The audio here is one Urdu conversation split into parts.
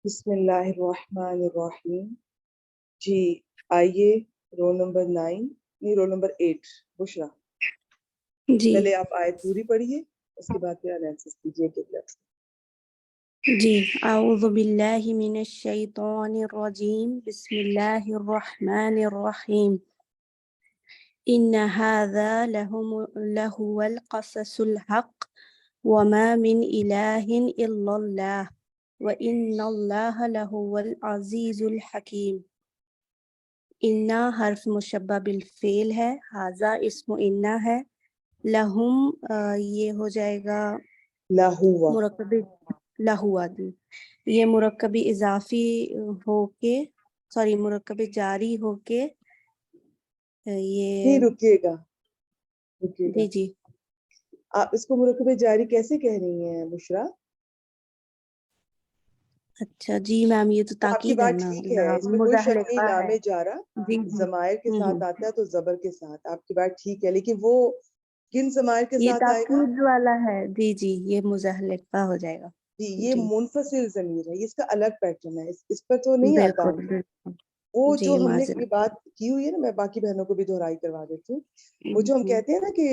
بسم اللہ الرحمن الرحیم. جی آئیے رول نمبر 9 نہیں رول نمبر 8 بشرا. جی پہلے آپ آیت پوری پڑھیے اس کے بعد پھر انالیسس کیجیے کہ جی اعوذ باللہ من الشیطان الرجیم بسم اللہ الرحمن الرحیم ان هذا لهو القصص الحق وما من الہ الا اللہ وان اللہ لهو العزیز الحکیم. انا حرف مشبہ بالفعل ہے، ھذا اسم انا ہے، لہم یہ ہو جائے گا لاہوا. مرکب لہوا دی، یہ مرکب اضافی ہو کے مرکب جاری ہو کے نہیں یہ رکیے گا جی جی آپ اس کو مرکب جاری کیسے کہہ رہی ہیں بشرا؟ اچھا جی میم یہ تو آپ کی تاکید ہے بات نا، ٹھیک ہے، اس لام میں کوئی شک نہیں. مزحلقہ لام ہے. جارا جی ضمائر کے ساتھ آتا ہے تو زبر کے ساتھ، آپ کی بات ٹھیک ہے، لیکن وہ کن ضمائر کے یہ ساتھ آئے گا؟ تاکید والا ہے. جی جی یہ مزحلقہ ہو جائے گا. جی یہ جی منفصل ضمیر ہے، اس کا الگ پیٹرن ہے، اس پر تو نہیں آتا. بالکل بالکل. وہ جی جو ہم نے معذرت. یہ بات کی ہوئی ہے نا، میں باقی بہنوں کو بھی دہرائی کروا دیتی ہوں. وہ جو ہم کہتے ہیں نا کہ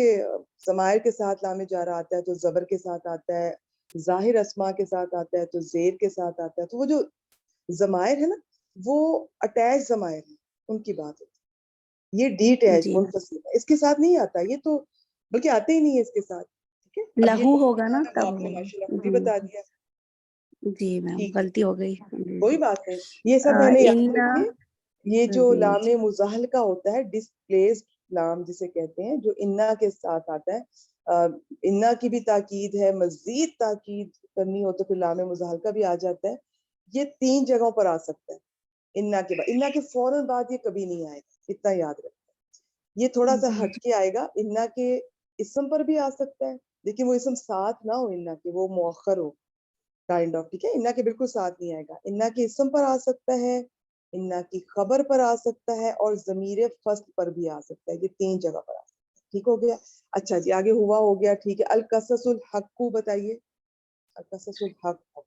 ضمائر کے ساتھ لام جارا آتا ہے تو زبر کے ساتھ آتا ہے، ظاہر اسما کے ساتھ آتا ہے تو زیر کے ساتھ آتا ہے، تو وہ جو ضمائر ہے نا وہ اٹیچ ضمائر ہیں، ان کی بات ہوتی ہے. یہ ڈی اٹیچ جی منفصل ہے، اس کے ساتھ نہیں آتا، یہ تو بلکہ آتے ہی نہیں ہے اس کے ساتھ. ٹھیک ہے، اب یہ لہو جو ہوگا نا وہ تب آپ نے ہوگا. ماشاء اللہ خود ہی جی بتا دیا. جی میم ٹھیک ہے، غلطی ہو گئی. جی کوئی جی بات نہیں. یہ سب بہنیں یاد ان رکھیں، یہ جو جی لام مزاحل کا ہوتا ہے ڈسپلیسڈ لام جسے کہتے ہیں، جو انا کے ساتھ آتا ہے. انا کی بھی تاکید ہے، مزید تاکید کرنی ہو تو پھر لام مزاحل کا بھی آ جاتا ہے. یہ 3 جگہوں پر آ سکتا ہے. انا کے بعد، انا کے فوراً بعد یہ کبھی نہیں آئے گا، اتنا یاد رکھیں. یہ تھوڑا سا جی ہٹ کے آئے گا، انا کے اسم پر بھی آ سکتا ہے لیکن وہ اسم ساتھ نہ ہو، انا کے وہ مؤخر ہو کائنڈ آف. ٹھیک ہے، انا کے بالکل ساتھ نہیں آئے گا. انا کے اسم پر آ سکتا ہے، انا کی خبر پر آ سکتا ہے، اور ضمیر فصل پر بھی آ سکتا ہے. یہ 3 جگہ پر آ سکتا ہے. ٹھیک ہو گیا؟ اچھا جی آگے ہوا ہو گیا. ٹھیک ہے، القصص الحق کو بتائیے. القصص الحق.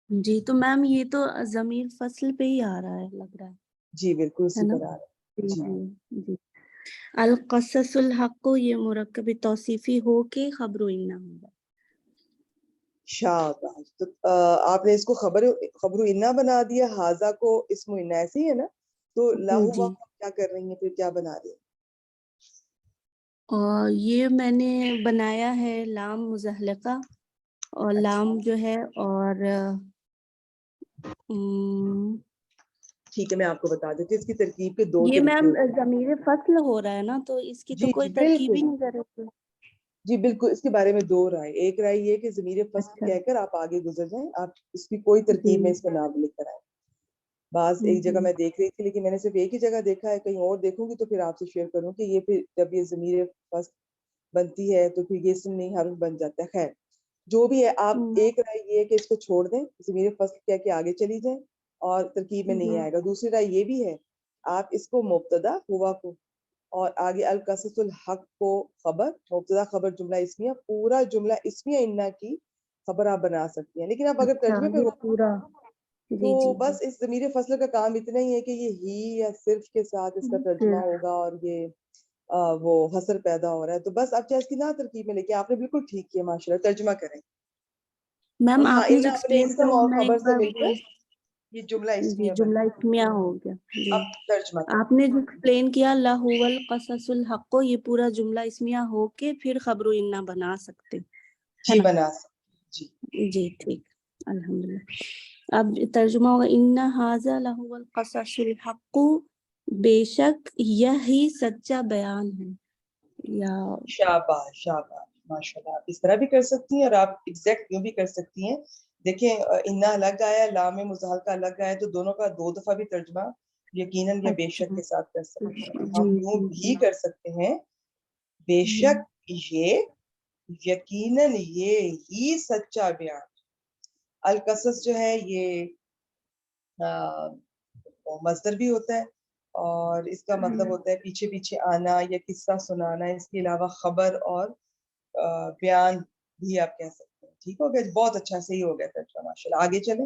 جی تو میم یہ تو ضمیر فصل پہ ہی آ رہا ہے لگ رہا جی بالکل ہے اسی نا. پر آ رہا ہے. جی جی جی جی القصص الحق کو یہ مرکب توصیفی ہو کے خبر و انا ہوگا. شاباش. تو آپ نے اس کو خبر انا بنا دیا، حاضہ کو اسم انا، ایسے ہی ہے نا؟ تو لاہوا جی کو کیا کر رہی ہیں، پھر کیا بنا رہی ہیں؟ اور یہ میں نے بنایا ہے لام مزحلقہ، اور لام جو ہے اور ٹھیک ہے، میں آپ کو بتا دیتی ہوں اس کی ترکیب کے 2 یہ طریقے میم ہوتے ہیں. ضمیر فصل ہو رہا ہے نا، تو اس کی تو جی کوئی جی ترکیب بالکل. ہی نہیں ضرورت. جی بالکل، اس کے بارے میں 2 رائے. ایک رائے یہ کہ ضمیر فصل اچھا کہہ کر آپ آگے گزر جائیں، آپ اس کی کوئی جی ترکیب میں اس کا نام لکھ کر آئیں. بعض ایک جگہ میں دیکھ رہی تھی لیکن میں نے صرف ایک ہی جگہ دیکھا ہے، کہیں اور دیکھوں گی تو پھر آپ سے شیئر کروں کہ یہ پھر جب یہ ضمیر فصل بنتی ہے تو پھر یہ اسم نہیں حرف بن جاتا ہے. خیر جو بھی ہے، آپ ایک رائے یہ ہے کہ اس کو چھوڑ دیں، ضمیر فصل کہہ کے آگے چلی جائیں اور ترکیب میں نہیں آئے گا. دوسری رائے یہ بھی ہے، آپ اس کو مبتدا ہوا کو اور آگے القصص الحق کو خبر، مبتدا خبر جملہ اسمیہ، پورا جملہ اسمیہ انا کی خبر آپ بنا سکتی ہیں. لیکن آپ اگر اچھا ترجمے پہ یہ ہو پورا. تو جی جی بس اس ضمیر فصل کا کام اتنا ہی ہے کہ یہ ہی یا صرف کے ساتھ اس کا ترجمہ ہوگا اور یہ وہ حسر پیدا ہو رہا ہے. تو بس آپ چاہے اس کی نہ ترکیب میں، لیکن آپ نے بالکل ٹھیک کیا ماشاءاللہ. ترجمہ کریں. میم ہاں آپ نے جو انا اپنے ایکسپلین اسم کرا اور میں خبر ایک سے بار مل کر یہ جملہ جی اسمیہ جملہ بنا. اسمیہ ہو گیا. جی اب ترجمہ کریں. آپ نے جو ایکسپلین کیا لہو القصص الحق کو، یہ پورا جملہ اسمیہ ہو کے پھر خبر و انا بنا سکتے ہے جی نا. بنا سکتے. جی جی ٹھیک الحمدللہ. اب ترجمہ ہوگا ان ھذا لہو القصص الحق، بے شک یہی سچا بیان ہے. یا شاباش شاباش ماشاءاللہ. آپ اس طرح بھی کر سکتی ہیں اور آپ ایگزیکٹ یوں بھی کر سکتی ہیں. دیکھیں انا الگ آیا، لام مزحل کا الگ آیا، تو دونوں کا 2 دفعہ بھی ترجمہ یقیناً یا بے شک اچھا کے ساتھ کر سکتے ہیں. جی ہم یوں جی بھی کر سکتے ہیں بے شک یہ، یقیناً یہ ہی سچا بیان. القصص جو ہے یہ مصدر بھی ہوتا ہے اور اس کا مطلب ہوتا ہے پیچھے پیچھے آنا یا قصہ سنانا. اس کے علاوہ خبر اور بیان بھی آپ کہہ سکتے ہیں. ٹھیک ہو گیا، بہت اچھا، صحیح ہو گیا ترجمہ ماشاءاللہ. آگے چلیں.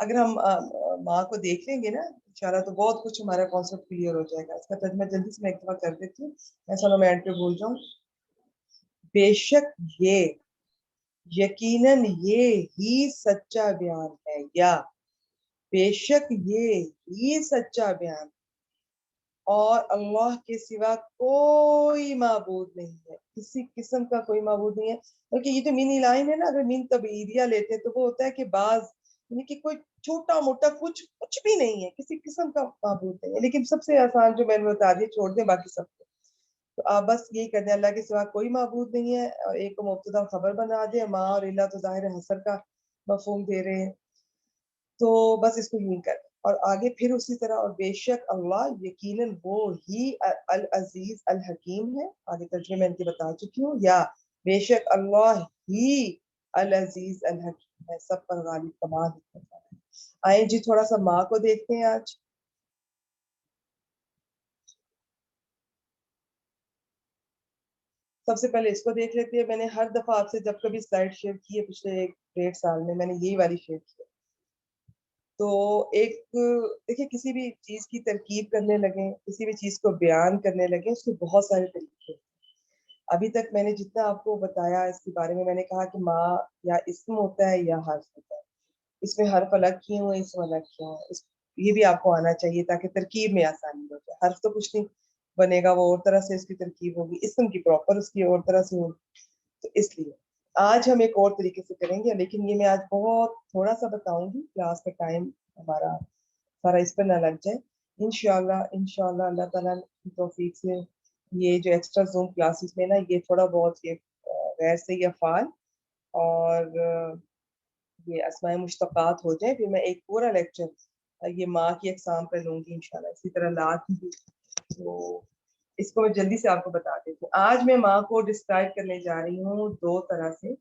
اگر ہم ماں کو دیکھ لیں گے نا انشاءاللہ تو بہت کچھ ہمارا کانسیپٹ کلیئر ہو جائے گا. اس کا ترجمہ جلدی سے میں ایک دفعہ کر دیتی ہوں, ایسا میں اینڈ پہ بھول جاؤں. بے شک یہ, یقیناً یہ ہی سچا بیان ہے, یا بے شک یہ ہی سچا بیان, اور اللہ کے سوا کوئی معبود نہیں ہے, کسی قسم کا کوئی معبود نہیں ہے. بلکہ یہ جو مین لائن ہے نا, اگر مین تبعیدیہ لیتے ہیں تو وہ ہوتا ہے کہ بعض یعنی کہ کوئی چھوٹا موٹا کچھ بھی نہیں ہے, کسی قسم کا معبود نہیں ہے. لیکن سب سے آسان جو میں نے بتا دی, چھوڑ دیں باقی سب کو. تو آپ بس یہی کر دیں, اللہ کے سوا کوئی معبود نہیں ہے, اور ایک کو مبتدا خبر بنا دیں. ماں اور اللہ تو ظاہر حسر کا مفہوم دے رہے ہیں, تو بس اس کو یوں کر دیں. اور آگے پھر اسی طرح, اور بے شک اللہ یقیناً وہ ہی العزیز الحکیم ہے. آگے ترجمے میں ان کے بتا چکی ہوں, یا بے شک اللہ ہی العزیز الحکیم ہے, سب پر غالب کمال حکمت والا ہے. آئیں جی تھوڑا سا ماں کو دیکھتے ہیں آج. سب سے پہلے اس کو دیکھ لیتے ہیں. میں نے ہر دفعہ آپ سے جب کبھی سلائڈ شیئر کی ہے پچھلے 1.5 سال میں نے یہی والی شیئر کی ہے. تو ایک دیکھیں, کسی بھی چیز کی ترکیب کرنے لگیں, کسی بھی چیز کو بیان کرنے لگیں, اس کے بہت سارے طریقے. ابھی تک میں نے جتنا آپ کو بتایا اس کے بارے میں نے کہا کہ ماں یا اسم ہوتا ہے یا حرف ہوتا ہے. اس میں حرف الگ کیے ہوئے, اسم الگ کیے ہوئے, یہ بھی آپ کو آنا چاہیے تاکہ ترکیب میں آسانی ہو جائے. حرف تو کچھ نہیں بنے گا, وہ اور طرح سے اس کی ترکیب ہوگی. اسم کی پراپر اس کی اور طرح سے ہوگی. تو اس لیے آج ہم ایک اور طریقے سے کریں گے, لیکن یہ میں آج بہت تھوڑا سا بتاؤں گی, کلاس کا ٹائم ہمارا سارا اس پر نہ لگ جائے. انشاءاللہ اللہ تعالیٰ کی توفیق سے یہ جو ایکسٹرا زوم کلاسز میں نا, یہ تھوڑا بہت یہ غیر سے افعال اور یہ اسماء مشتقات ہو جائے. پھر میں ایک پورا لیکچر یہ ماں کی اقسام پہ لوں گی انشاءاللہ. اسی طرح لا کی بھی, تو اس کو میں جلدی سے آپ کو بتا دیتی ہوں. آج میں ماں کو ڈسکرائب کرنے جا رہی ہوں 2 طرح سے.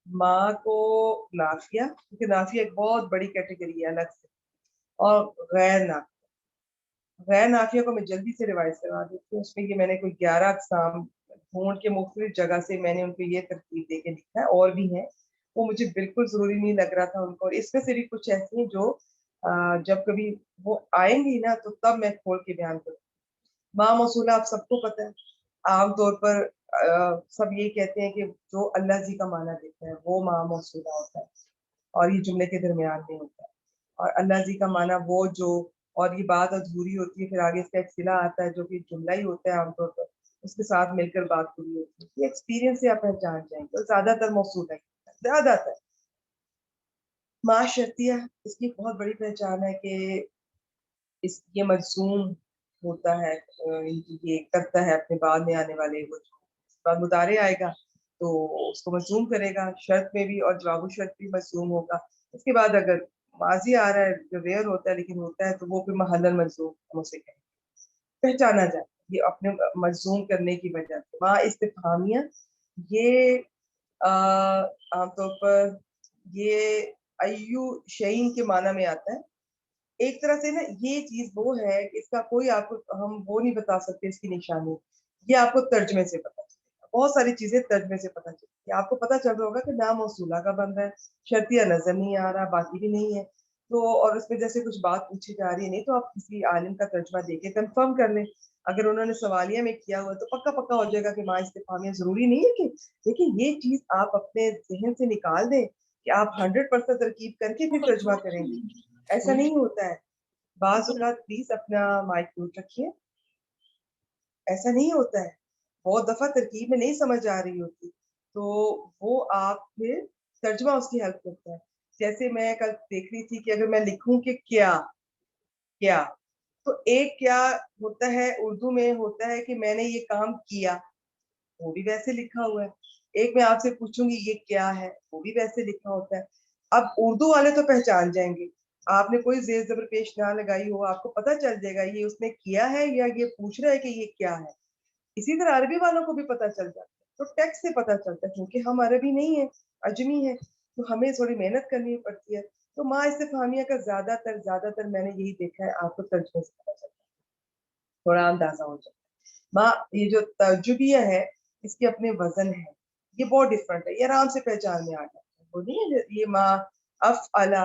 ماں کو نافیہ, کیونکہ نافیہ ایک بہت بڑی کیٹیگری ہے الگ سے, اور غیر نافیہ. غیر نافیہ کو میں جلدی سے ریوائز کروا دیتی ہوں. اس میں یہ میں نے کوئی 11 اقسام ڈھونڈ کے مختلف جگہ سے میں نے ان کو یہ ترتیب دے کے لکھا ہے, اور بھی ہیں وہ مجھے بالکل ضروری نہیں لگ رہا تھا ان کو. اور اس میں سے بھی کچھ ایسی ہیں جو جب کبھی وہ آئیں گی نا تو تب میں کھول کے بیان کروں. ماں موصولہ آپ سب کو پتہ ہے, عام طور پر سب یہ کہتے ہیں کہ جو اللہ جی کا معنی دیتا ہے وہ ماں موصولہ ہوتا ہے, اور یہ جملے کے درمیان میں ہوتا ہے. اور اللہ جی کا معنی وہ جو, اور یہ بات ادھوری ہوتی ہے, پھر آگے اس کا ایک صلہ آتا ہے جو کہ جملہ ہی ہوتا ہے عام طور پر, اس کے ساتھ مل کر بات پوری ہوتی ہے. یہ ایکسپیرینس سے آپ پہچان جائیں گے. زیادہ تر موصول ہے, زیادہ تر. ماں شرطیہ, اس کی بہت بڑی پہچان ہے کہ یہ مجزوم ہوتا ہے, یہ کرتا ہے اپنے بعد میں آنے والے وہ بعد مضارع آئے گا تو اس کو مجزوم کرے گا, شرط میں بھی, اور جواب الشرط بھی مجزوم ہوگا. اس کے بعد اگر ماضی آ رہا ہے جو ریئر ہوتا ہے لیکن ہوتا ہے, تو وہ پھر محل مجزوم ہم اسے کہیں گے. پہچانا جائے یہ اپنے مجزوم کرنے کی وجہ سے. ماں استفہامیہ, یہ عام طور پر یہ ایو شعین کے معنی میں آتا ہے. ایک طرح سے نا یہ چیز وہ ہے کہ اس کا کوئی آپ کو ہم وہ نہیں بتا سکتے اس کی نشانی, یہ آپ کو ترجمے سے پتہ چلے گا. بہت ساری چیزیں ترجمے سے پتہ چلتی ہیں. آپ کو پتہ چل رہا ہوگا کہ نام موصولہ کا بن رہا ہے, شرطیہ نظر نہیں آ رہا, باقی بھی نہیں ہے. تو اور اس میں جیسے کچھ بات پوچھی جا رہی ہے, نہیں تو آپ کسی عالم کا ترجمہ دے کے کنفرم کر لیں. اگر انہوں نے سوالیہ میں کیا ہوا تو پکا ہو جائے گا کہ ماں استفہامیہ. ضروری نہیں ہے کہ لیکن یہ چیز آپ اپنے ذہن سے نکال دیں کہ آپ 100% ترکیب کر کے پھر ترجمہ کریں گے. ایسا نہیں ہوتا ہے. بعض اوقات پلیز اپنا مائک میوٹ رکھیے. ایسا نہیں ہوتا ہے, بہت دفعہ ترکیب میں نہیں سمجھ آ رہی ہوتی تو وہ آپ پھر ترجمہ اس کی ہیلپ کرتا ہے. جیسے میں کل دیکھ رہی تھی کہ اگر میں لکھوں کہ کیا تو ایک کیا ہوتا ہے اردو میں ہوتا ہے کہ میں نے یہ کام کیا, وہ بھی ویسے لکھا ہوا ہے. ایک میں آپ سے پوچھوں گی یہ کیا ہے, وہ بھی ویسے لکھا ہوتا ہے. اب اردو والے تو پہچان جائیں گے, آپ نے کوئی زیر زبر پیش نہ لگائی ہو, آپ کو پتہ چل جائے گا یہ اس نے کیا ہے یا یہ پوچھ رہا ہے کہ یہ کیا ہے. اسی طرح عربی والوں کو بھی پتہ چل جاتا ہے, تو ٹیکسٹ سے پتہ چلتا ہے. کیونکہ ہم عربی نہیں ہے, اجمی ہے, تو ہمیں تھوڑی محنت کرنی پڑتی ہے. تو ماں استفہامیہ کا زیادہ تر میں نے یہی دیکھا ہے, آپ کو ترجمے سے پتہ چلتا ہے, تھوڑا اندازہ ہو جاتا ہے. ماں یہ جو ترجبیہ ہے اس کے اپنے وزن ہے, یہ بہت ڈفرنٹ ہے, یہ آرام سے پہچان میں آ جاتا ہے. وہ نہیں ہے یہ ماں افعلا,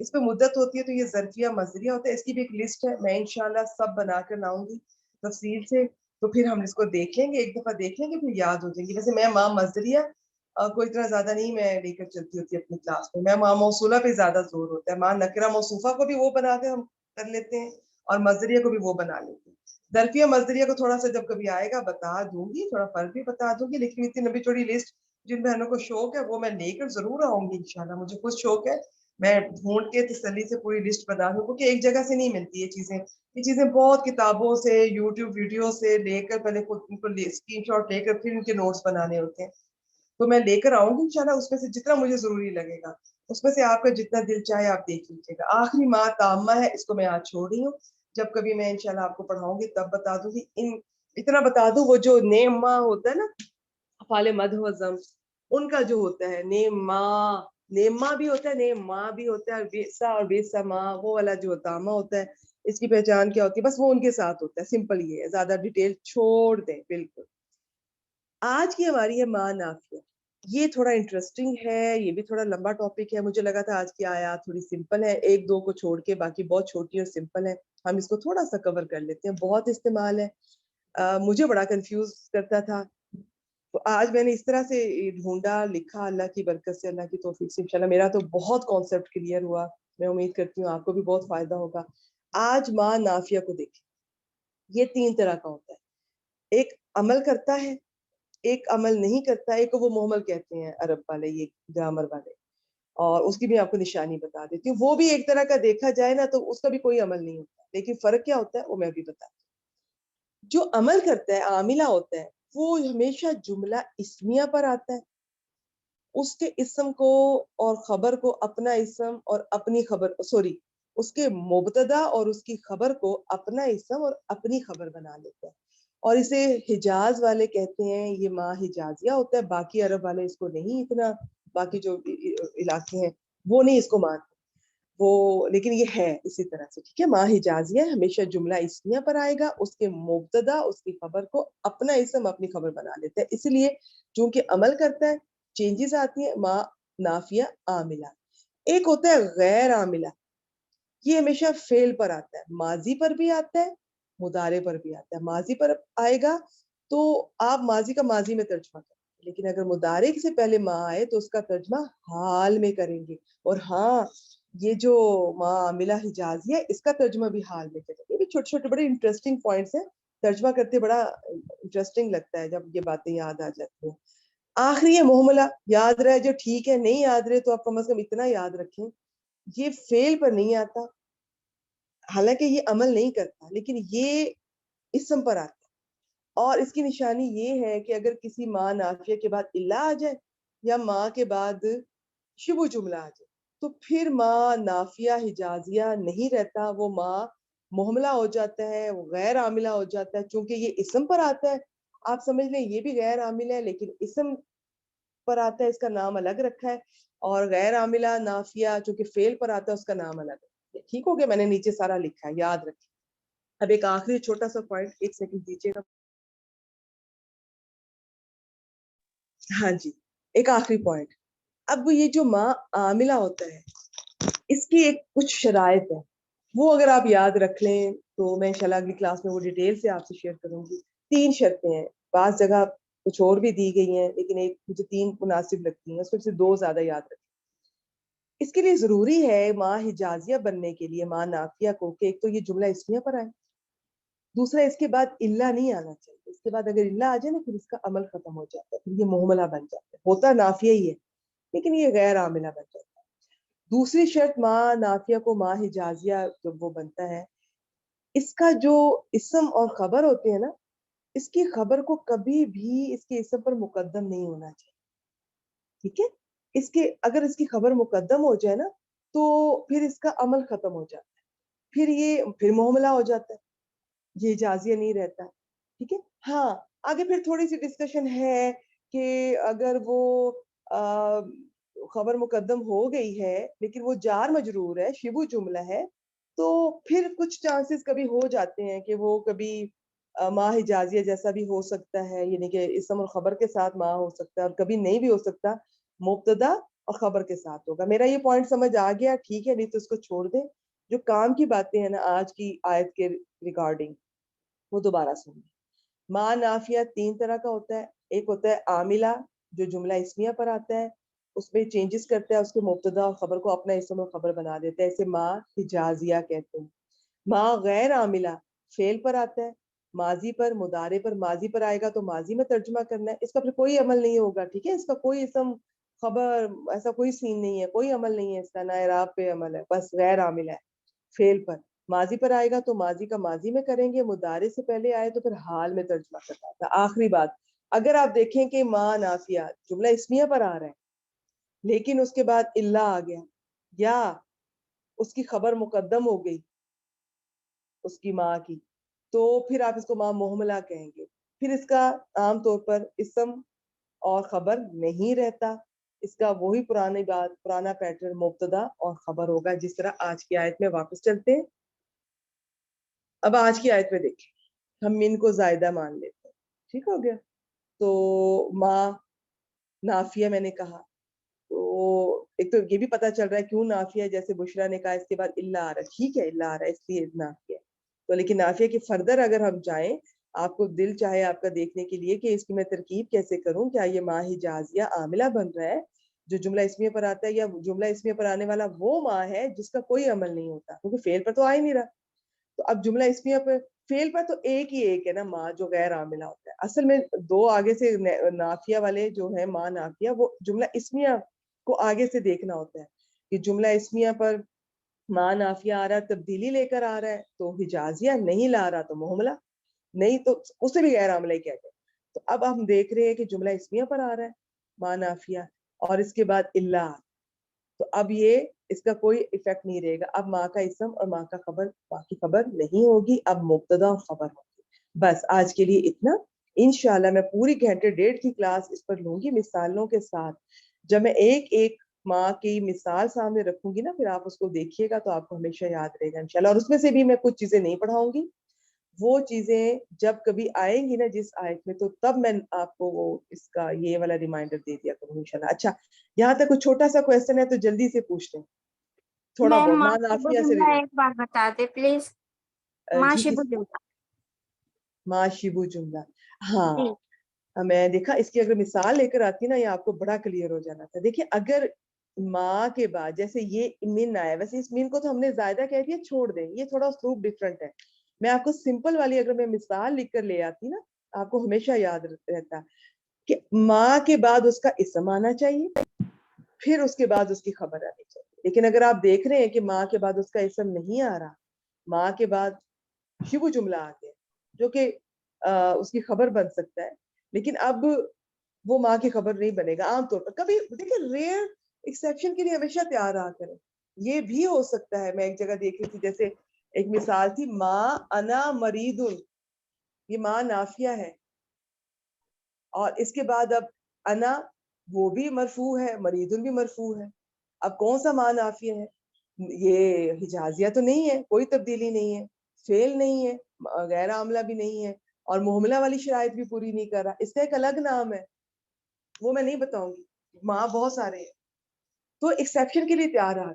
اس پہ مدت ہوتی ہے تو یہ ظرفیہ مصدریہ ہوتا ہے. اس کی بھی ایک لسٹ ہے, میں انشاءاللہ سب بنا کر لاؤں گی تفصیل سے, تو پھر ہم اس کو دیکھ لیں گے, ایک دفعہ دیکھ لیں گے پھر یاد ہو جائیں گی. ویسے میں ماں مصدریہ کو اتنا زیادہ نہیں میں لے کر چلتی ہوتی اپنی کلاس میں, میں ماں موصولہ پہ زیادہ زور ہوتا ہے. ماں نکرہ موصوفہ کو بھی وہ بنا کے ہم کر لیتے ہیں اور مصدریہ کو بھی وہ بنا لیتے ہیں. ظرفیہ مصدریہ کو تھوڑا سا جب کبھی آئے گا بتا دوں گی, تھوڑا فرق بھی بتا دوں گی, لیکن اتنی لمبی چوڑی لسٹ جن بہنوں کو شوق ہے وہ میں لے کر ضرور آؤں گی انشاءاللہ. مجھے خود شوق ہے, میں ڈھونڈ کے تسلی سے پوری لسٹ بتا دوں, کیونکہ ایک جگہ سے نہیں ملتی یہ چیزیں بہت کتابوں سے, یوٹیوب ویڈیو سے لے کر پہلے خود ان کو اسکرین شاٹ لے کر پھر ان کے نوٹس بنانے ہوتے ہیں. تو میں لے کر آؤں گی انشاءاللہ, اس میں سے جتنا مجھے ضروری لگے گا, اس میں سے آپ کا جتنا دل چاہے آپ دیکھ لیجیے گا. آخری ماہ تامہ ہے, اس کو میں آج چھوڑ رہی ہوں, جب کبھی میں انشاءاللہ آپ کو پڑھاؤں گی تب بتا دوں گی. اتنا بتا دوں, وہ جو نیم ماہ ہوتا ہے نا, افعال مدح و ذم, ان کا جو ہوتا ہے نیم ماہ بھی ہوتا ہے, نیم ماہ بھی ہوتا ہے, اور بیسا اور بیسا ماہ وہ والا جو تامہ ہوتا ہے, اس کی پہچان کیا ہوتی ہے, بس وہ ان کے ساتھ ہوتا ہے. سمپل یہ ہے, زیادہ ڈیٹیل چھوڑ دیں بالکل. آج کی ہماری ہے ماں نافیہ. یہ تھوڑا انٹرسٹنگ ہے, یہ بھی تھوڑا لمبا ٹاپک ہے. مجھے لگا تھا آج کی آیات تھوڑی سمپل ہے, ایک دو کو چھوڑ کے باقی بہت چھوٹی اور سمپل ہے. ہم اس کو تھوڑا سا کور کر لیتے ہیں, بہت استعمال ہے. مجھے بڑا کنفیوز کرتا تھا, تو آج میں نے اس طرح سے ڈھونڈا, لکھا, اللہ کی برکت سے, اللہ کی توفیق سے انشاءاللہ میرا تو بہت کانسیپٹ کلیئر ہوا. میں امید کرتی ہوں آپ کو بھی بہت فائدہ ہوگا. آج ماں نافیہ کو دیکھیں. یہ 3 طرح کا ہوتا ہے, ایک عمل کرتا ہے, ایک عمل نہیں کرتا, ایک وہ محمل کہتے ہیں عرب والے, یہ گرامر والے, اور اس کی بھی آپ کو نشانی بتا دیتی ہوں. وہ بھی ایک طرح کا دیکھا جائے نا تو اس کا بھی کوئی عمل نہیں ہوتا, لیکن فرق کیا ہوتا ہے وہ میں بھی بتاتی ہوں. جو عمل کرتا ہے, عاملہ ہوتا ہے, وہ ہمیشہ جملہ اسمیہ پر آتا ہے. اس کے اسم کو اور خبر کو اپنا اسم اور اپنی خبر, اس کے مبتدا اور اس کی خبر کو اپنا اسم اور اپنی خبر بنا لیتا ہے. اور اسے حجاز والے کہتے ہیں, یہ ماں حجازیہ ہوتا ہے. باقی عرب والے اس کو نہیں اتنا, باقی جو علاقے ہیں وہ نہیں اس کو مانتے وہ, لیکن یہ ہے اسی طرح سے. ٹھیک ہے, ماں حجازیہ ہمیشہ جملہ اسمیہ پر آئے گا, اس کے مبتدا اس کی خبر کو اپنا اسم اپنی خبر بنا لیتا ہے. اس لیے چونکہ عمل کرتا ہے چینجز آتی ہیں. ماں نافیہ عاملہ. ایک ہوتا ہے غیر عاملہ, یہ ہمیشہ فعل پر آتا ہے, ماضی پر بھی آتا ہے, مضارع پر بھی آتا ہے. ماضی پر آئے گا تو آپ ماضی کا ماضی میں ترجمہ کریں گے, لیکن اگر مضارع سے پہلے ماں آئے تو اس کا ترجمہ حال میں کریں گے. اور ہاں, یہ جو ماں عاملہ حجازیہ, اس کا ترجمہ بھی حال میں کریں گے. یہ بھی چھوٹے چھوٹے بڑے انٹرسٹنگ پوائنٹس ہیں, ترجمہ کرتے بڑا انٹرسٹنگ لگتا ہے جب یہ باتیں یاد آ جاتی ہیں. آخری ہے محملہ, یاد رہے جو ٹھیک ہے, نہیں یاد رہے تو آپ کم از کم اتنا یاد رکھیں, یہ فعل پر نہیں آتا, حالانکہ یہ عمل نہیں کرتا, لیکن یہ اسم پر آتا ہے. اور اس کی نشانی یہ ہے کہ اگر کسی ماں نافیہ کے بعد الا آ جائے یا ماں کے بعد شبہ جملہ آ جائے تو پھر ماں نافیہ حجازیہ نہیں رہتا, وہ ماں محملہ ہو جاتا ہے, وہ غیر عاملہ ہو جاتا ہے. چونکہ یہ اسم پر آتا ہے, آپ سمجھ لیں یہ بھی غیر عامل ہے, لیکن اسم پر آتا ہے, اس کا نام الگ رکھا ہے. اور غیر عاملہ نافیہ چونکہ فعل پر آتا ہے, اس کا نام الگ ہے. ٹھیک ہو گیا, میں نے نیچے سارا لکھا ہے, یاد رکھیں. اب ایک آخری چھوٹا سا پوائنٹ, 1 سیکنڈ دیجیے گا. ہاں جی, ایک آخری پوائنٹ. اب یہ جو ماں عاملہ ہوتا ہے, اس کی ایک کچھ شرائط ہے, وہ اگر آپ یاد رکھ لیں تو میں انشاءاللہ اگلی کلاس میں وہ ڈیٹیل سے آپ سے شیئر کروں گی. 3 شرطیں ہیں, بعض جگہ کچھ اور بھی دی گئی ہیں, لیکن ایک مجھے 3 مناسب لگتی ہیں, اس میں سے 2 زیادہ یاد رکھیں. اس کے لیے ضروری ہے ماں حجازیہ بننے کے لیے ماں نافیہ کو کہ ایک تو یہ جملہ اسمیہ پر آئے, دوسرا اس کے بعد الا نہیں آنا چاہیے. اس کے بعد اگر الا آ جائے نا پھر اس کا عمل ختم ہو جاتا ہے, پھر یہ محملہ بن جاتا ہے. ہوتا نافیہ ہی ہے لیکن یہ غیر عاملہ بن جاتا ہے. دوسری شرط ماں نافیہ کو ماں حجازیہ جب وہ بنتا ہے, اس کا جو اسم اور خبر ہوتے ہیں نا, اس کی خبر کو کبھی بھی اس کے اسم پر مقدم نہیں ہونا چاہیے. ٹھیک ہے, اس کے اگر اس کی خبر مقدم ہو جائے نا تو پھر اس کا عمل ختم ہو جاتا ہے, پھر محملہ ہو جاتا ہے, یہ حجازیہ نہیں رہتا. ٹھیک ہے, ہاں آگے پھر تھوڑی سی ڈسکشن ہے کہ اگر وہ خبر مقدم ہو گئی ہے لیکن وہ جار مجرور ہے, شبہ جملہ ہے, تو پھر کچھ چانسز کبھی ہو جاتے ہیں کہ وہ کبھی ماں حجازیہ جیسا بھی ہو سکتا ہے, یعنی کہ اسم اور خبر کے ساتھ ماں ہو سکتا ہے, اور کبھی نہیں بھی ہو سکتا, مبتدا اور خبر کے ساتھ ہوگا. میرا یہ پوائنٹ سمجھ آ گیا؟ ٹھیک ہے, نہیں تو اس کو چھوڑ دیں. جو کام کی باتیں ہیں نا آج کی آیت کے ریگارڈنگ, وہ دوبارہ سنیں. ما نافیہ 3 طرح کا ہوتا ہے. ایک ہوتا ہے عاملہ, جو جملہ اسمیہ پر آتا ہے, اس میں چینجز کرتا ہے, اس کے مبتدا اور خبر کو اپنا اسم اور خبر بنا دیتا ہے, اسے ما حجازیہ کہتے ہیں. ما غیر عاملہ فعل پر آتا ہے, ماضی پر, مضارع پر. ماضی پر آئے گا تو ماضی میں ترجمہ کرنا ہے, اس کا پھر کوئی عمل نہیں ہوگا. ٹھیک ہے, اس کا کوئی اسم خبر ایسا کوئی سین نہیں ہے, کوئی عمل نہیں ہے اس کا, نہ اعراب پہ عمل ہے, بس غیر عاملہ ہے فعل پر. ماضی پر آئے گا تو ماضی کا ماضی میں کریں گے, مضارع سے پہلے آئے تو پھر حال میں ترجمہ کرنا تھا. آخری بات, اگر آپ دیکھیں کہ ما نافیہ جملہ اسمیہ پر آ رہا ہے لیکن اس کے بعد اللہ آ گیا یا اس کی خبر مقدم ہو گئی اس کی ماں کی, تو پھر آپ اس کو ماں محملہ کہیں گے. پھر اس کا عام طور پر اسم اور خبر نہیں رہتا, اس کا وہی پرانی بات, پرانا پیٹرن مبتدا اور خبر ہوگا, جس طرح آج کی آیت میں واپس چلتے ہیں. اب آج کی آیت میں دیکھیں, ہم من کو زائدہ مان لیتے ہیں. ٹھیک ہو گیا, تو ماں نافیہ میں نے کہا, تو ایک تو یہ بھی پتا چل رہا ہے کیوں نافیہ, جیسے بشرا نے کہا اس کے بعد اللہ آ رہا ہے. ٹھیک ہے, اللہ آ رہا ہے اس لیے نافیہ. تو لیکن نافیہ کی فردر اگر ہم جائیں, آپ کو دل چاہے آپ کا دیکھنے کے لیے کہ اس کی میں ترکیب کیسے کروں, کیا یہ ماں حجازیہ عاملہ بن رہا ہے جو جملہ اسمیہ پر آتا ہے, یا جملہ اسمیہ پر آنے والا وہ ماں ہے جس کا کوئی عمل نہیں ہوتا, کیونکہ فعل پر تو آ ہی نہیں رہا. تو اب جملہ اسمیہ پر, فعل پر تو ایک ہی ایک ہے نا ماں, جو غیر عاملہ ہوتا ہے. اصل میں دو آگے سے نافیہ والے جو ہے ماں نافیہ, وہ جملہ اسمیہ کو آگے سے دیکھنا ہوتا ہے کہ جملہ اسمیہ پر ماں نافیہ آ رہا ہے, تبدیلی لے کر آ رہا ہے تو حجازیہ, نہیں لا رہا تو محملہ, نہیں تو اسے بھی غیر عاملہ ہی کہتے ہیں. تو اب ہم دیکھ رہے ہیں کہ جملہ اسمیہ پر آ رہا ہے ماں نافیہ, اور اس کے بعد اللہ, تو اب یہ اس کا کوئی ایفیکٹ نہیں رہے گا. اب ماں کا اسم اور ماں کا خبر, باقی خبر نہیں ہوگی, اب مبتدا اور خبر ہوگی. بس آج کے لیے اتنا. انشاءاللہ میں پوری گھنٹے ڈیڑھ کی کلاس اس پر لوں گی مثالوں کے ساتھ. جب میں ایک ایک ماں کی مثال سامنے رکھوں گی نا, پھر آپ اس کو دیکھیے گا تو آپ کو ہمیشہ یاد رہے گا انشاءاللہ. اور اس میں سے بھی میں کچھ چیزیں نہیں پڑھاؤں گی, وہ چیزیں جب کبھی آئیں گی نا جس آیت میں, تو تب میں آپ کو وہ اس کا یہ والا ریمائنڈر دے دیا کروں انشاءاللہ. اچھا, یہاں تک کوئی چھوٹا سا کویسچن ہے تو جلدی سے پوچھ لیں, تھوڑا میم بہت. ماں ماشبو نافیہ سے جملہ ایک بار بتا دے پلیز. جی, ماشبو کس جملہ. ماں شبو جملہ. ہاں, جی میں دیکھا اس کی اگر مثال لے کر آتی نا, یہ آپ کو بڑا کلیئر ہو جانا تھا. دیکھیں, اگر ماں کے بعد جیسے یہ من آیا, ویسے اس من کو تو ہم نے زائدہ کہہ دیا, چھوڑ دیں, یہ تھوڑا اسلوب ڈفرنٹ ہے. میں آپ کو سمپل والی اگر میں مثال لکھ کر لے آتی نا, آپ کو ہمیشہ یاد رہتا کہ ماں کے بعد اس کا اسم آنا چاہیے, پھر اس کے بعد اس کی خبر آنی چاہیے. لیکن اگر آپ دیکھ رہے ہیں کہ ماں کے بعد اس کا اسم نہیں آ رہا, ماں کے بعد شبو جملہ آ گیا جو کہ اس کی خبر بن سکتا ہے, لیکن اب وہ ماں کی خبر نہیں بنے گا عام طور پر. کبھی دیکھیں, ریئر ایکسیپشن کے لیے ہمیشہ تیار رہا کریں. یہ بھی ہو سکتا ہے, میں ایک جگہ دیکھ رہی تھی, جیسے ایک مثال تھی, ماں انا مریدن, یہ ماں نافیہ ہے, اور اس کے بعد اب انا وہ بھی مرفوع ہے, مریدن بھی مرفوع ہے. اب کون سا ماں نافیہ ہے؟ یہ حجازیہ تو نہیں ہے, کوئی تبدیلی نہیں ہے, فعل نہیں ہے, غیر عاملہ بھی نہیں ہے, اور محملہ والی شرائط بھی پوری نہیں کر رہا. اس کا ایک الگ نام ہے, وہ میں نہیں بتاؤں گی. ماں بہت سارے ہیں, تو ایکسیپشن کے لیے تیار رہا.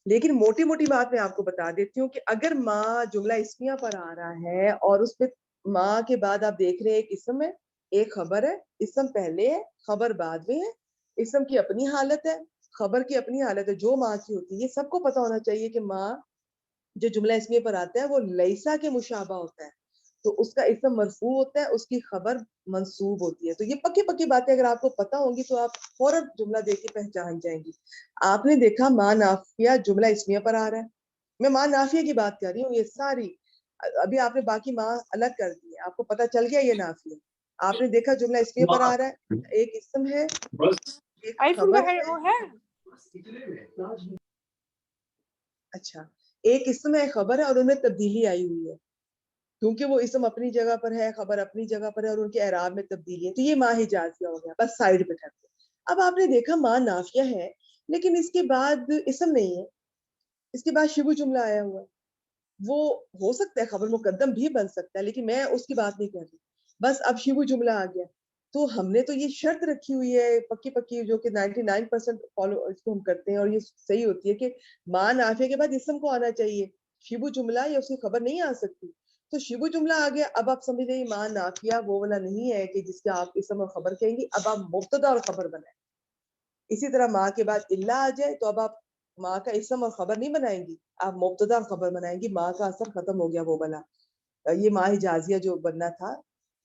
لیکن موٹی موٹی بات میں آپ کو بتا دیتی ہوں کہ اگر ماں جملہ اسمیہ پر آ رہا ہے اور اس پہ ماں کے بعد آپ دیکھ رہے ہیں ایک اسم ہے, ایک خبر ہے. اسم پہلے ہے, خبر بعد میں ہے. اسم کی اپنی حالت ہے, خبر کی اپنی حالت ہے, جو ماں کی ہوتی ہے. یہ سب کو پتا ہونا چاہیے کہ ماں جو جملہ اسمیہ پر آتا ہے وہ لیسا کے مشابہ ہوتا ہے, تو اس کا اسم مرفوع ہوتا ہے, اس کی خبر منصوب ہوتی ہے. تو یہ پکی پکی باتیں اگر آپ کو پتا ہوں گی تو آپ فوراً جملہ دیکھ کے پہچان جائیں گی. آپ نے دیکھا ماں نافیہ جملہ اسمیہ پر آ رہا ہے, میں ماں نافیہ کی بات کر رہی ہوں, یہ ساری. ابھی آپ نے باقی ماں الگ کر دی ہے, آپ کو پتا چل گیا یہ نافیہ. آپ نے دیکھا جملہ اسمیہ پر آ رہا ہے, ایک اسم ہے, ایک خبر ہے. وہ ہے. اچھا, ایک اسم ہے, خبر ہے, اور ان میں تبدیلی آئی ہوئی ہے, کیونکہ وہ اسم اپنی جگہ پر ہے, خبر اپنی جگہ پر ہے, اور ان کے اعراب میں تبدیلی ہے. تو یہ ماں حجازیہ ہو گیا, بس سائڈ پہ کرتے. اب آپ نے دیکھا ماں نافیہ ہے لیکن اس کے بعد اسم نہیں ہے, اس کے بعد شبو جملہ آیا ہوا ہے. وہ ہو سکتا ہے خبر مقدم بھی بن سکتا ہے, لیکن میں اس کی بات نہیں کر رہی. بس اب شبو جملہ آ گیا, تو ہم نے تو یہ شرط رکھی ہوئی ہے پکی پکی جو کہ 99% فالو اس کو ہم کرتے ہیں اور یہ صحیح ہوتی ہے کہ ماں نافیہ کے بعد اسم کو آنا چاہیے، شبو جملہ یا اس کی خبر نہیں آ سکتی. تو شبو جملہ آ گیا. اب آپ سمجھ رہے ماں نافیہ وہ والا نہیں ہے کہ جس کا آپ اسم اور خبر کہیں گی، اب آپ مبتدا اور خبر بنائیں. اسی طرح ماں کے بعد اللہ آ جائے تو اب آپ ماں کا اسم اور خبر نہیں بنائیں گی، آپ مبتدا اور خبر بنائیں گی. ماں کا اثر ختم ہو گیا وہ والا، یہ ماں حجازیہ جو بننا تھا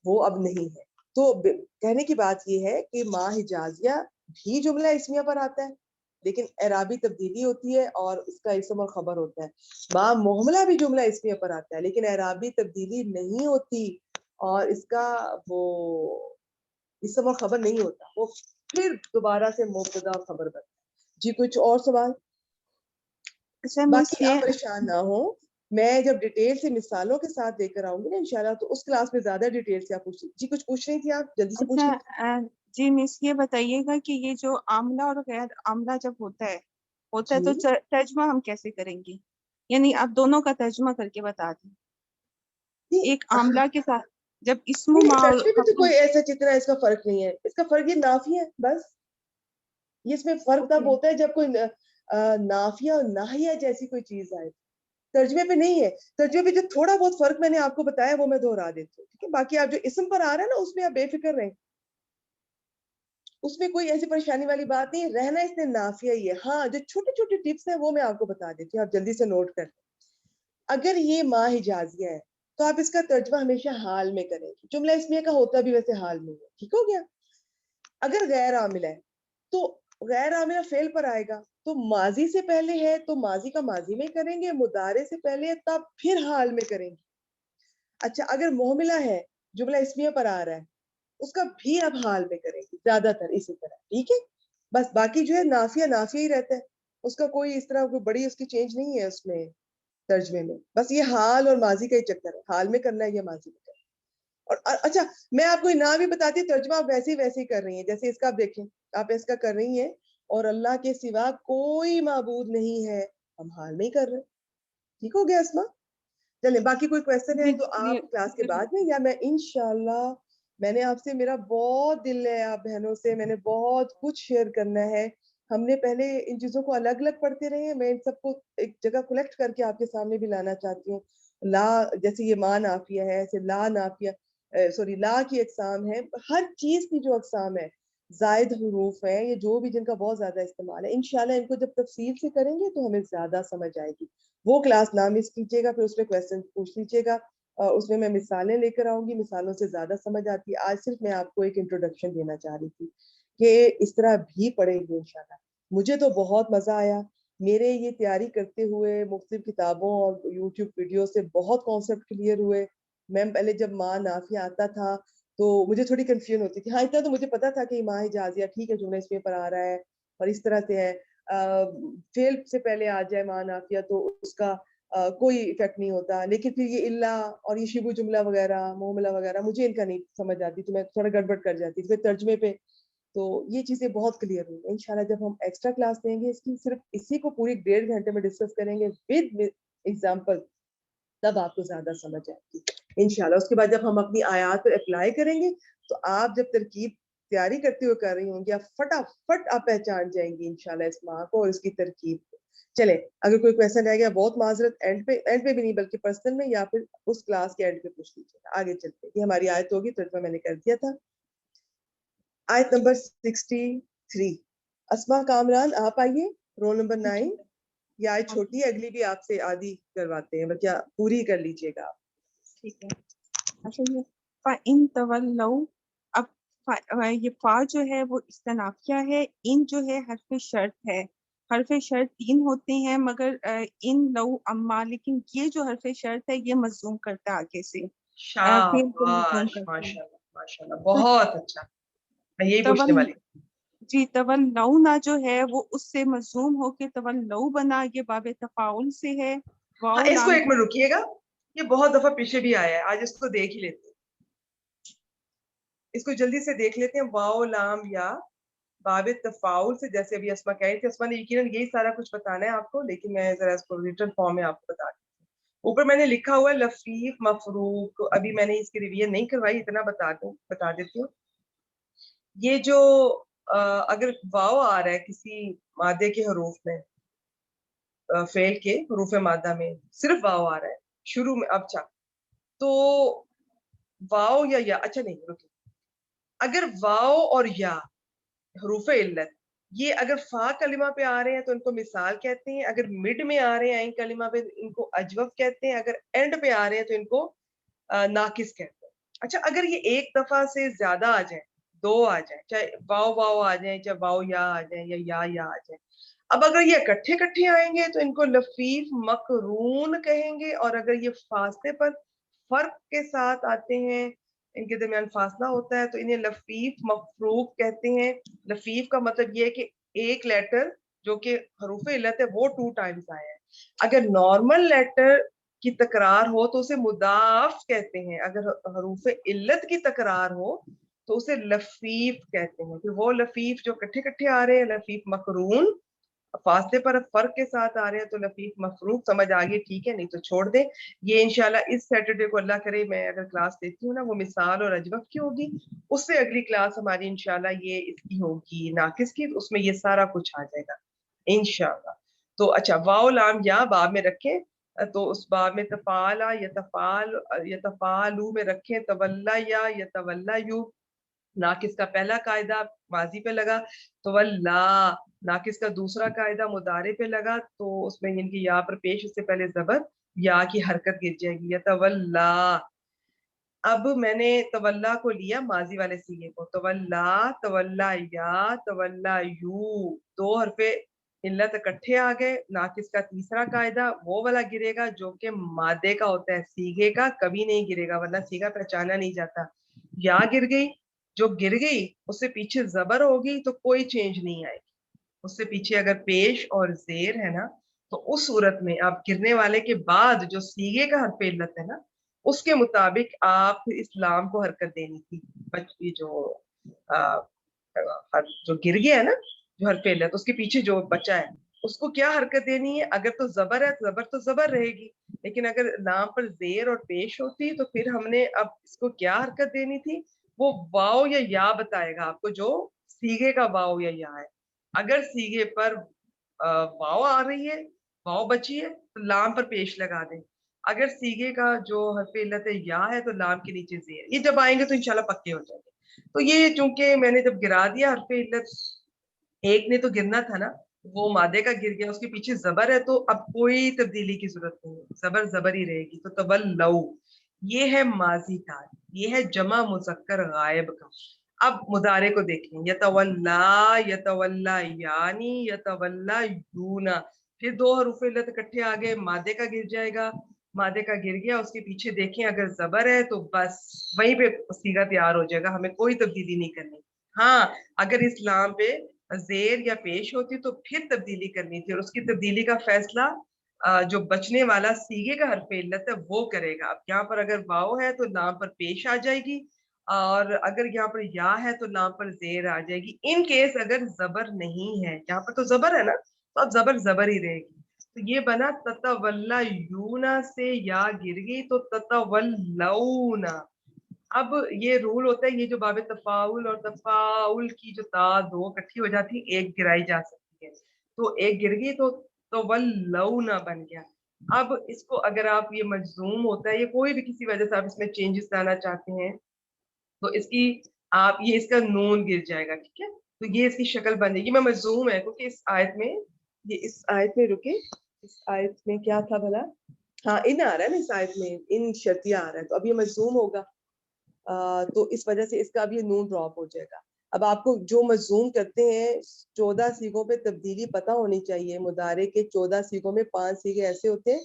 وہ اب نہیں ہے. تو کہنے کی بات یہ ہے کہ ماں حجازیہ بھی جملہ اسمیہ پر آتا ہے لیکن اعرابی تبدیلی ہوتی ہے اور اس کا اسم اور خبر ہوتا ہے. ماں محملہ بھی جملہ اسمیہ پر آتا ہے لیکن اعرابی تبدیلی نہیں ہوتی اور اس کا وہ اسم اور خبر نہیں ہوتا، وہ پھر دوبارہ سے مبتدا اور خبر بنتا ہے. جی کچھ اور سوال؟ باقی آپ پریشان نہ ہو، میں جب ڈیٹیل سے مثالوں کے ساتھ دے کر آؤں گی نا انشاءاللہ تو اس کلاس میں زیادہ ڈیٹیل سے آپ پوچھ. جی کچھ پوچھ رہی تھی آپ، جلدی سے پوچھیں. جی مس یہ بتائیے گا کہ یہ جو عاملہ اور غیر عاملہ جب ہوتا ہے جی تو ترجمہ ہم کیسے کریں گے؟ یعنی آپ دونوں کا ترجمہ کر کے بتا دیں. ایک عاملہ کے ساتھ جب اسم و ما ترجمے میں تو کوئی ایسا جتنا اس کا فرق نہیں ہے. اس کا فرق یہ نافیہ ہے بس. یہ اس میں فرق تب ہوتا ہے جب کوئی نافیہ اور ناہیہ جیسی کوئی چیز آئے. ترجمے پہ نہیں ہے. ترجمے پہ جو تھوڑا بہت فرق میں نے آپ کو بتایا وہ میں دہرا دیتی ہوں، ٹھیک ہے. باقی آپ جو اسم پر آ رہا ہے نا اس میں آپ بے فکر رہیں، اس میں کوئی ایسی پریشانی والی بات نہیں. رہنا اس نے نافیہ ہی ہے. ہاں جو چھوٹی چھوٹی ٹپس ہیں وہ میں آپ کو بتا دیتی ہوں، آپ جلدی سے نوٹ کر لیں. اگر یہ ماں حجازیہ ہے تو آپ اس کا ترجمہ ہمیشہ حال میں کریں گے. جملہ اسمیہ کا ہوتا بھی ویسے حال میں ہے، ٹھیک ہو گیا. اگر غیر عاملہ ہے تو غیر عاملہ فعل پر آئے گا تو ماضی سے پہلے ہے تو ماضی کا ماضی میں کریں گے، مضارع سے پہلے ہے تب پھر حال میں کریں گے. اچھا اگر محملہ ہے جملہ اسمیہ پر آ رہا ہے اس کا بھی اب حال میں کریں گے زیادہ تر اسی طرح، ٹھیک ہے. بس باقی جو ہے نافیہ نافیہ ہی رہتا ہے، اس کا کوئی اس طرح کوئی بڑی اس کی چینج نہیں ہے اس میں ترجمے میں. بس یہ حال اور ماضی کا ہی چکر ہے، حال میں کرنا ہے یا ماضی میں کرنا ہے. اور اچھا میں آپ کو نام بھی بتاتی ہوں، ترجمہ آپ ویسے ہی کر رہی ہیں جیسے اس کا آپ دیکھیں، آپ اس کا کر رہی ہیں اور اللہ کے سوا کوئی معبود نہیں ہے، ہم حال میں ہی کر رہے ہیں. ٹھیک ہو گیا اسما؟ چلیں باقی کوئی کویسچن ہے تو آپ کلاس کے بعد میں یا میں انشاءاللہ، میں نے آپ سے میرا بہت دل ہے، آپ بہنوں سے میں نے بہت کچھ شیئر کرنا ہے. ہم نے پہلے ان چیزوں کو الگ الگ پڑھتے رہے ہیں، میں ان سب کو ایک جگہ کلیکٹ کر کے آپ کے سامنے بھی لانا چاہتی ہوں. لا جیسے یہ ماں نافیہ ہے، ایسے لا نافیہ لا کی اقسام ہے. ہر چیز کی جو اقسام ہے، زائد حروف ہیں یہ جو بھی جن کا بہت زیادہ استعمال ہے، انشاءاللہ ان کو جب تفصیل سے کریں گے تو ہمیں زیادہ سمجھ آئے گی. وہ کلاس نہ مس کیجیے گا، پھر اس پہ کویسچن پوچھ لیجیے گا. اس میں مثالیں لے کر آؤں گی، مثالوں سے زیادہ سمجھ آتی ہے. آج صرف میں آپ کو ایک انٹروڈکشن دینا چاہ رہی تھی کہ اس طرح بھی پڑھیں گے انشاءاللہ. مجھے تو بہت مزہ آیا. میرے یہ تیاری کرتے ہوئے مختلف کتابوں اور یوٹیوب ویڈیو سے بہت کانسیپٹ کلیئر ہوئے. میں پہلے جب ماں نافیہ آتا تھا تو مجھے تھوڑی کنفیوژن ہوتی تھی. ہاں اتنا تو مجھے پتا تھا کہ ماں حجازیہ ٹھیک ہے جملہ اسمیہ پر آ رہا ہے اور اس طرح سے ہے. فعل سے پہلے آ جائے ماں نافیہ تو اس کا کوئی افیکٹ نہیں ہوتا. لیکن پھر یہ اللہ اور یہ شبو جملہ وغیرہ محملہ وغیرہ مجھے ان کا نہیں سمجھ آتی تو میں تھوڑا گڑبڑ کر جاتی تھی. پھر ترجمے پہ تو یہ چیزیں بہت کلیئر ہوئی. انشاءاللہ جب ہم ایکسٹرا کلاس دیں گے اس کی، صرف اسی کو پوری 1.5 گھنٹے میں ڈسکس کریں گے ود ایگزامپل، تب آپ کو زیادہ سمجھ آئے گی انشاءاللہ. اس کے بعد جب ہم اپنی آیات پر اپلائی کریں گے تو آپ جب ترکیب تیاری کرتے ہوئے کر رہی ہوں گی، آپ فٹافٹ آپ پہچان جائیں گی انشاءاللہ اس ماں کو اور اس کی ترکیب کو. چلے اگر کوئی کویسچن رہ گیا بہت معذرت، اینڈ پہ بھی نہیں بلکہ پرسنل میں یا پھر اس کلاس کے اینڈ پہ پوچھ لیجیے. آگے چلتے یہ ہماری آیت ہوگی، ترجمہ میں نے کر دیا تھا. آیت نمبر 63. اسما کامران آپ آئیے، رول نمبر 9. یہ آیت چھوٹی ہے، اگلی بھی آپ سے آدھی کرواتے ہیں، بلکہ پوری کر لیجیے گا آپ. ٹھیک ہے. اچھا یہ فَإِن تَوَلَّوْا، اب یہ فا جو ہے وہ استنافیہ ہے، ان جو ہے حرف شرط ہے. حرف شرط 3 ہوتے ہیں مگر ان لو اما، لیکن یہ جو حرف شرط ہے یہ مضموم کرتا ہے آگے سے. شاباش ماشاءاللہ ماشاءاللہ بہت اچھا. میں یہی پوچھنے والی تھی. جی تولونا جو ہے وہ اس سے مضموم ہو کے تولو بنا، یہ باب تفاعل سے ہے. واو اس کو لام ایک منٹ رکیے گا، یہ بہت دفعہ پیچھے بھی آیا ہے، آج اس کو دیکھ ہی لیتے ہیں. اس کو جلدی سے دیکھ لیتے ہیں. واو لام یا باب تفاعل سے، جیسے ابھی اسما کہہ رہی تھی. اسما نے یقیناً یہی سارا کچھ بتانا ہے آپ کو، لیکن میں ذرا اس کو ریٹن فارم میں آپ کو بتا دوں. اوپر میں نے لکھا ہوا ہے لفیف مفروق، ابھی میں نے اس کی ریویژن نہیں کروائی، اتنا بتا دیتی ہوں. یہ جو اگر واو آ رہا ہے کسی مادے کے حروف میں، فعل کے حروف مادہ میں صرف واو آ رہا ہے شروع میں، اچھا تو واو یا اچھا نہیں رکے، اگر واو اور یا حروف علت یہ اگر فا کلمہ پہ آ رہے ہیں تو ان کو مثال کہتے ہیں، اگر مڈ میں آ رہے ہیں عین کلمہ پہ ان کو اجوف کہتے ہیں، اگر اینڈ پہ آ رہے ہیں تو ان کو ناقص کہتے ہیں۔ اچھا اگر یہ ایک دفعہ سے زیادہ آ جائیں، دو آ جائیں، چاہے واو آ جائیں، چاہے واو یا آ جائیں یا آ جائیں، اب اگر یہ اکٹھے آئیں گے تو ان کو لفیف مقرون کہیں گے، اور اگر یہ فاصلے پر فرق کے ساتھ آتے ہیں، ان کے درمیان فاصلہ ہوتا ہے تو انہیں لفیف مفروق کہتے ہیں۔ لفیف کا مطلب یہ ہے کہ ایک لیٹر جو کہ حروف علت ہے وہ 2 ٹائمز آیا ہے۔ اگر نارمل لیٹر کی تکرار ہو تو اسے مضاعف کہتے ہیں، اگر حروف علت کی تکرار ہو تو اسے لفیف کہتے ہیں۔ پھر وہ لفیف جو اکٹھے آ رہے ہیں لفیف مقرون، فاصلے پر فرق کے ساتھ آ رہے ہیں تو لفیف مفروق، سمجھ آگے ٹھیک ہے، نہیں تو چھوڑ دیں۔ یہ انشاءاللہ اس سیٹرڈے کو اللہ کرے میں اگر کلاس دیتی ہوں نا وہ مثال اور اجوف کی ہوگی، اس سے اگلی کلاس ہماری انشاءاللہ یہ اس کی ہوگی ناقص کی، اس میں یہ سارا کچھ آ جائے گا انشاءاللہ۔ تو اچھا واو لام یا باب میں رکھیں، تو اس باب میں تفالا یتفالو میں رکھیں، تولا یا یتولا یو، ناقص کا پہلا قاعدہ ماضی پہ لگا، تولا ناقص کا دوسرا قاعدہ مضارع پہ لگا، تو اس میں ان کی یا پر پیش اس سے پہلے زبر یا کی حرکت گر جائے گی، یتولا۔ اب میں نے تولا کو لیا ماضی والے سیغے کو، تولا یا تولا یو، 2 حرف علت اکٹھے آ گئے، ناقص کا تیسرا قاعدہ وہ والا گرے گا جو کہ مادے کا ہوتا ہے، سیغے کا کبھی نہیں گرے گا ورنہ سیغہ پہچانا نہیں جاتا۔ یا گر گئی، جو گر گئی اس سے پیچھے زبر ہوگی تو کوئی چینج نہیں آئے گی، اس سے پیچھے اگر پیش اور زیر ہے نا تو اس صورت میں آپ گرنے والے کے بعد جو سیغے کا حرف علت ہے نا اس کے مطابق آپ اسلام کو حرکت دینی تھی۔ جو گر گیا ہے نا جو حرف علت اس کے پیچھے جو بچا ہے اس کو کیا حرکت دینی ہے؟ اگر تو زبر ہے تو زبر رہے گی، لیکن اگر لام پر زیر اور پیش ہوتی تو پھر ہم نے اب اس کو کیا حرکت دینی تھی؟ وہ واو یا بتائے گا آپ کو جو سیغے کا واو یا ہے۔ اگر سیغے پر واو آ رہی ہے، واو بچی ہے تو لام پر پیش لگا دیں، اگر سیغے کا جو حرف علت ہے یا ہے تو لام کے نیچے زیر، یہ جب آئیں گے تو انشاءاللہ پکے ہو جائیں گے۔ تو یہ چونکہ میں نے جب گرا دیا حرف علت، ایک نے تو گرنا تھا نا، وہ مادے کا گر گیا، اس کے پیچھے زبر ہے تو اب کوئی تبدیلی کی ضرورت نہیں ہے، زبر ہی رہے گی۔ تو تولو یہ ہے ماضی کا، یہ ہے جمع مذکر غائب کا۔ اب مضارع کو دیکھیں، یتولا یعنی یتولا یونا، پھر 2 حروف علت اکٹھے آ گئے، مادے کا گر جائے گا، مادے کا گر گیا اس کے پیچھے دیکھیں اگر زبر ہے تو بس وہیں پہ صیغہ تیار ہو جائے گا، ہمیں کوئی تبدیلی نہیں کرنی۔ ہاں اگر اسلام پہ زیر یا پیش ہوتی تو پھر تبدیلی کرنی تھی، اور اس کی تبدیلی کا فیصلہ جو بچنے والا سیغے کا حرف علت ہے وہ کرے گا۔ اب یہاں پر اگر واو ہے تو لام پر پیش آ جائے گی، اور اگر یہاں پر یا ہے تو لام پر زیر آ جائے گی۔ ان کیس اگر زبر نہیں ہے، یہاں پر تو زبر ہے نا تو اب زبر ہی رہے گی۔ تو یہ بنا تتولا یونا سے یا گر گئی تو تتولونا۔ اب یہ رول ہوتا ہے، یہ جو باب تفاعل اور تفاعل کی جو تا 2 اکٹھی ہو جاتی ایک گرائی جا سکتی ہے، تو ایک گر گئی تو تولونا بن گیا۔ اب اس کو اگر آپ یہ مجزوم ہوتا ہے، یہ کوئی بھی کسی وجہ سے آپ اس میں چینجز لانا چاہتے ہیں تو اس کی آپ یہ اس کا نون گر جائے گا، ٹھیک ہے، تو یہ اس کی شکل بن جائے گی۔ میں مجزوم ہے کیونکہ اس آیت میں اس آیت میں کیا تھا بھلا؟ ہاں ان آ رہا ہے نا، اس آیت میں ان شرطیہ آ رہا ہے، تو اب یہ مجزوم ہوگا، تو اس وجہ سے اس کا اب یہ نون ڈراپ ہو جائے گا۔ اب آپ کو جو مجزوم کرتے ہیں 14 سیغوں پہ تبدیلی پتہ ہونی چاہیے۔ مضارع کے 14 سیغوں میں 5 سیغے ایسے ہوتے ہیں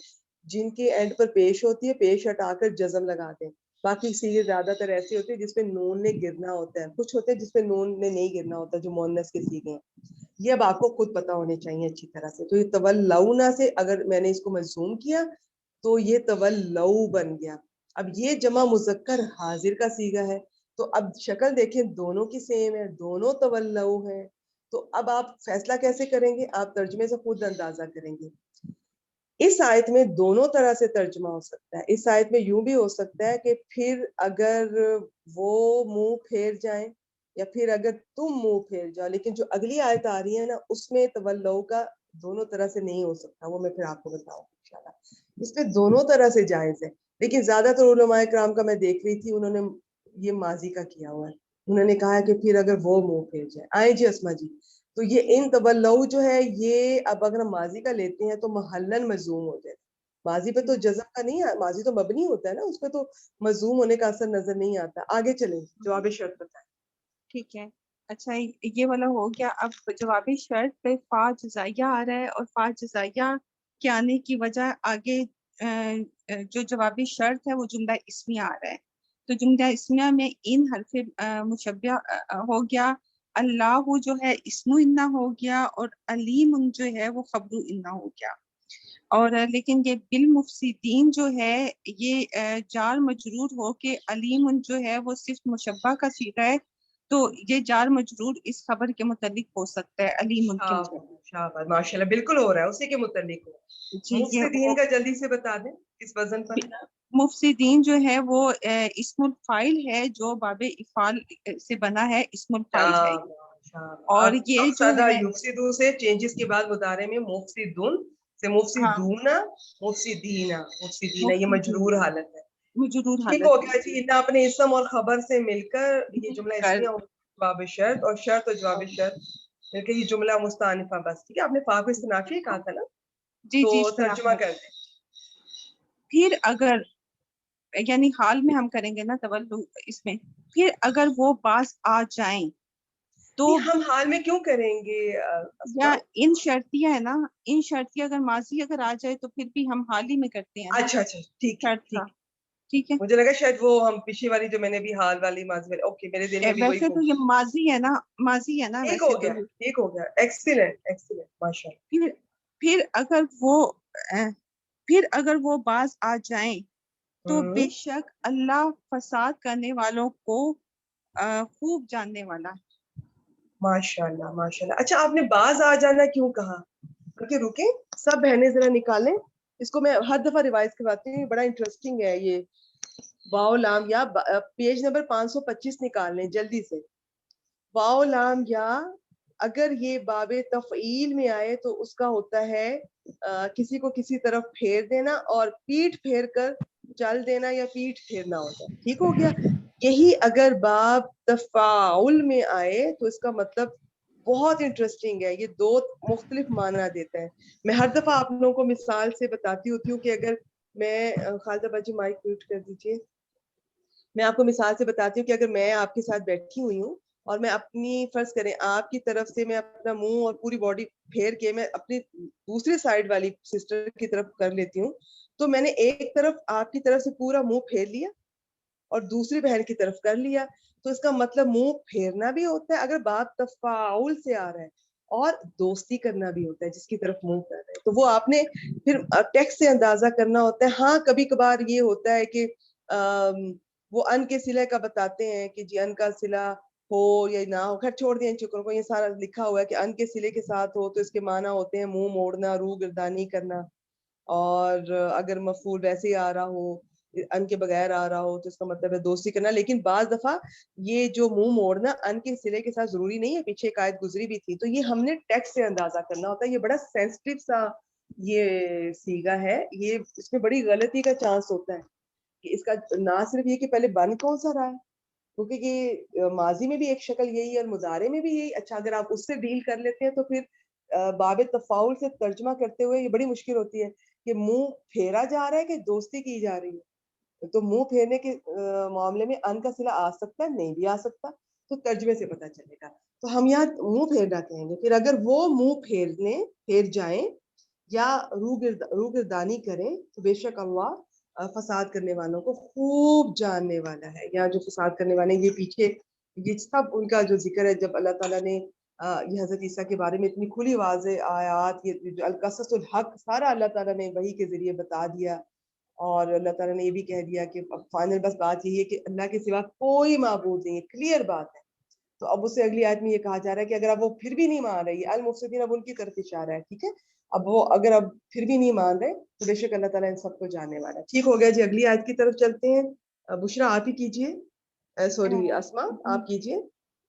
جن کے اینڈ پر پیش ہوتی ہے، پیش ہٹا کر جزم لگا دیں۔ باقی سیغے زیادہ تر ایسے ہوتے ہیں جس پہ نون نے گرنا ہوتا ہے، کچھ ہوتے ہیں جس پہ نون نے نہیں گرنا ہوتا، جو مؤنث کے سیغے ہیں۔ یہ اب آپ کو خود پتہ ہونے چاہیے اچھی طرح سے۔ تو یہ تولونا سے اگر میں نے اس کو مجزوم کیا تو یہ تولو بن گیا۔ اب یہ جمع مذکر حاضر کا صیغہ ہے، تو اب شکل دیکھیں دونوں کی سیم ہے، دونوں تولو ہیں، تو اب آپ فیصلہ کیسے کریں گے؟ آپ ترجمے سے خود اندازہ کریں گے۔ اس آیت میں دونوں طرح سے ترجمہ ہو سکتا ہے۔ اس آیت میں یوں بھی ہو سکتا ہے کہ پھر اگر وہ منہ پھیر جائیں یا پھر اگر تم منہ پھیر جاؤ. لیکن جو اگلی آیت آ رہی ہے نا اس میں تولو کا دونوں طرح سے نہیں ہو سکتا, وہ میں پھر آپ کو بتاؤں انشاءاللہ. اس پہ دونوں طرح سے جائز ہے, لیکن زیادہ تر علماء کرام کا میں دیکھ رہی تھی انہوں نے یہ ماضی کا کیا ہوا ہے. انہوں نے کہا کہ پھر اگر وہ منہ پھیر جائے. آئیں جی اسما جی, تو یہ ان تولو جو ہے یہ اب اگر ہم ماضی کا لیتے ہیں تو محلن مجزوم ہو جائے. ماضی پہ تو جزم کا نہیں ہے, ماضی تو مبنی ہوتا ہے نا, اس پہ تو مجزوم ہونے کا اثر نظر نہیں آتا. آگے چلیں, جواب شرط بتائیں. ٹھیک ہے. اچھا یہ والا ہو گیا. اب جواب شرط پہ فا جزائیہ آ رہا ہے, اور فا جزائیہ کے آنے کی وجہ آگے جو جوابی شرط ہے وہ جملہ اسمیہ آ رہا ہے. تو جملہ اسمیہ میں ان حرف مشبہ ہو گیا, اللہ جو ہے اسم انا ہو گیا, اور علیم جو ہے وہ خبر انا ہو گیا. اور لیکن یہ بالمفسدین جو ہے یہ جار مجرور ہو کے علیم جو ہے وہ صرف مشبہ کا صیغہ ہے, تو یہ جار مجرور اس خبر کے متعلق ہو سکتا ہے, علیم کے متعلق. ماشاءاللہ بالکل ہو رہا ہے, اسی کے متعلق ہو. جی مفسدین کا جلدی سے بتا دیں اس وزن پر. مفسدین جو ہے وہ اسم الفاعل ہے جو باب افعال سے بنا ہے, اسم الفاعل ہے. اور یہ جو ہے یفسدون سے چینجز کے بعد مضارع میں مفسدون سے مفسدون, مفسدین یہ مجرور حالت ہے. مجرور ٹھیک ہو حالت گیا جی. اتنا اپنے اسم اور خبر سے مل کر یہ جملہ اسمیہ جواب شرط, اور شرط اور جواب شرط مل کے یہ جملہ مستانفہ. بس ٹھیک ہے, آپ نے فا کو استنافی کہا تھا نا, جی تو جی ترجمہ کر دیں. پھر اگر یعنی حال میں ہم کریں گے نا تولو اس میں, پھر اگر وہ باز آ جائیں تو ہم حال میں کیوں کریں گے یا ان شرطیہ ہے نا, ان شرطیہ اگر ماضی اگر آ جائے تو پھر بھی ہم حال ہی میں کرتے ہیں. اچھا اچھا ٹھیک ہے, ٹھیک. ٹھیک ہے, مجھے لگا شاید وہ ہم پچھلی والی جو میں نے بھی حال والی ماضی والی, اوکے میرے دل میں بھی وہی ویسے تو یہ ماضی ہے نا, ماضی ہے نا. ٹھیک ویسے ہو گیا, ٹھیک ہو گیا. ایکسیلنٹ ایکسیلنٹ, ماشاءاللہ. پھر اگر وہ باز آ جائیں تو بے شک اللہ فساد کرنے والوں کو خوب جاننے والا ہے. ماشاءاللہ ماشاءاللہ. اچھا آپ نے باز آ جانا کیوں کہا؟ رکیں سب بہنیں ذرا نکالیں اس کو. میں ہر دفعہ ریوائز کرواتی ہوں, بڑا انٹرسٹنگ ہے یہ. واو لام یا پیج نمبر 525 نکال لیں جلدی سے. واو لام یا اگر یہ باب تفعیل میں آئے تو اس کا ہوتا ہے کسی کو کسی طرف پھیر دینا, اور پیٹھ پھیر کر چل دینا, یا پیٹھ پھیرنا ہوتا ہے. ٹھیک ہو گیا. یہی اگر باب تفاعل میں آئے تو اس کا مطلب بہت انٹرسٹنگ ہے, یہ دو مختلف معنی دیتا ہے. میں ہر دفعہ آپ لوگوں کو مثال سے بتاتی ہوتی ہوں کہ اگر میں, خالدہ باجی مائک میوٹ کر دیجیے, میں آپ کو مثال سے بتاتی ہوں کہ اگر میں آپ کے ساتھ بیٹھی ہوئی ہوں اور میں اپنی, فرض کریں آپ کی طرف سے میں اپنا منہ اور پوری باڈی پھیر کے میں اپنی دوسری سائڈ والی سسٹر کی طرف کر لیتی ہوں, تو میں نے ایک طرف آپ کی طرف سے پورا منہ پھیر لیا اور دوسری بہن کی طرف کر لیا, تو اس کا مطلب منہ پھیرنا بھی ہوتا ہے اگر بات تفاعل سے آ رہا ہے, اور دوستی کرنا بھی ہوتا ہے جس کی طرف منہ کر رہے ہیں. تو وہ آپ نے پھر ٹیکسٹ سے اندازہ کرنا ہوتا ہے. ہاں کبھی کبھار یہ ہوتا ہے کہ وہ ان کے صلہ کا بتاتے ہیں کہ جی ان کا صلہ ہو یا نہ ہو, خیر چھوڑ دیں ان چکروں کو. یہ سارا لکھا ہوا ہے کہ ان کے صلے کے ساتھ ہو تو اس کے معنی ہوتے ہیں منہ موڑنا, روح گردانی کرنا, اور اگر مفعول ویسے ہی آ رہا ہو, ان کے بغیر آ رہا ہو, تو اس کا مطلب ہے دوستی کرنا. لیکن بعض دفعہ یہ جو منہ موڑنا ان کے صلے کے ساتھ ضروری نہیں ہے, پیچھے ایک آیت گزری بھی تھی. تو یہ ہم نے ٹیکسٹ سے اندازہ کرنا ہوتا ہے. یہ بڑا سینسٹیو سا یہ صیغہ ہے, یہ اس میں بڑی غلطی کا چانس ہوتا ہے کہ اس کا نہ صرف یہ کہ پہلے بن کون سا رہا ہے, کیونکہ یہ ماضی میں بھی ایک شکل یہی ہے اور مضارع میں بھی یہی. اچھا اگر آپ اس سے ڈیل کر لیتے ہیں تو پھر باب تفاعل سے ترجمہ کرتے ہوئے یہ بڑی مشکل ہوتی ہے کہ منہ پھیرا جا رہا ہے کہ دوستی کی جا رہی ہے. تو منہ پھیرنے کے معاملے میں ان کا صلہ آ سکتا ہے, نہیں بھی آ سکتا, تو ترجمے سے پتہ چلے گا. تو ہم یہاں منہ پھیرنا کہیں گے. پھر اگر وہ منہ پھیر جائیں یا روح گردانی کریں تو بے شک اللہ فساد کرنے والوں کو خوب جاننے والا ہے. یا جو فساد کرنے والے, یہ پیچھے یہ سب ان کا جو ذکر ہے جب اللہ تعالیٰ نے یہ حضرت عیسیٰ کے بارے میں اتنی کھلی واضح آیات, یہ جو القصص الحق سارا اللہ تعالیٰ نے وحی کے ذریعے بتا دیا, اور اللہ تعالیٰ نے یہ بھی کہہ دیا کہ فائنل بس بات یہی ہے کہ اللہ کے سوا کوئی معبود نہیں ہے, کلیئر بات ہے. تو اب اس سے اگلی آیت میں یہ کہا جا رہا ہے کہ اگر اب وہ پھر بھی نہیں مان رہی, المفسدین اب ان کی طرف اشارہ ہے, ٹھیک ہے. اب وہ اگر اب پھر بھی نہیں مان رہے تو بے شک اللہ تعالیٰ ان سب کو جاننے والا ہے. ٹھیک ہو گیا جی, اگلی آیت کی طرف چلتے ہیں. بشرا آپ ہی کیجئے, سوری اسما آپ کیجئے.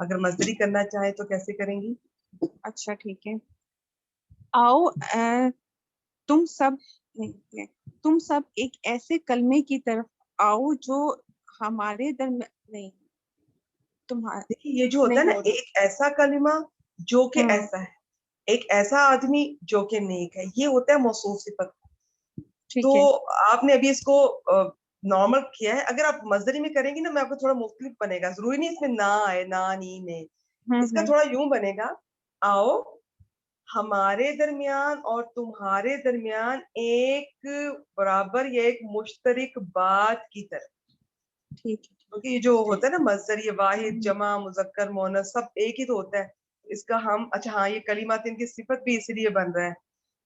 اگر مصدری کرنا چاہے تو کیسے کریں گی؟ اچھا ٹھیک ہے. آؤ تم سب ایک ایسے کلمے کی طرف آؤ جو ہمارے درمیان نہیں تمہارے دیکھیے یہ جو ہوتا ہے نا ایک ایسا کلمہ جو کہ ایسا ہے، ایک ایسا آدمی جو کہ نیک ہے، یہ ہوتا ہے موصوف صفت. تو آپ نے ابھی اس کو نارمل کیا ہے. اگر آپ مصدری میں کریں گی نا، میں آپ کو تھوڑا مختلف بنے گا. ضروری نہیں اس میں نہ آئے، نہ نی نے. اس کا تھوڑا یوں بنے گا، آؤ ہمارے درمیان اور تمہارے درمیان ایک برابر یا ایک مشترک بات کی طرف. کیونکہ یہ جو ہوتا ہے نا مصدر، یہ واحد، جمع، مذکر، مؤنث سب ایک ہی تو ہوتا ہے. اس کا ہم اچھا ہاں یہ کلمات ان کی صفت بھی اس لیے بن رہا ہے.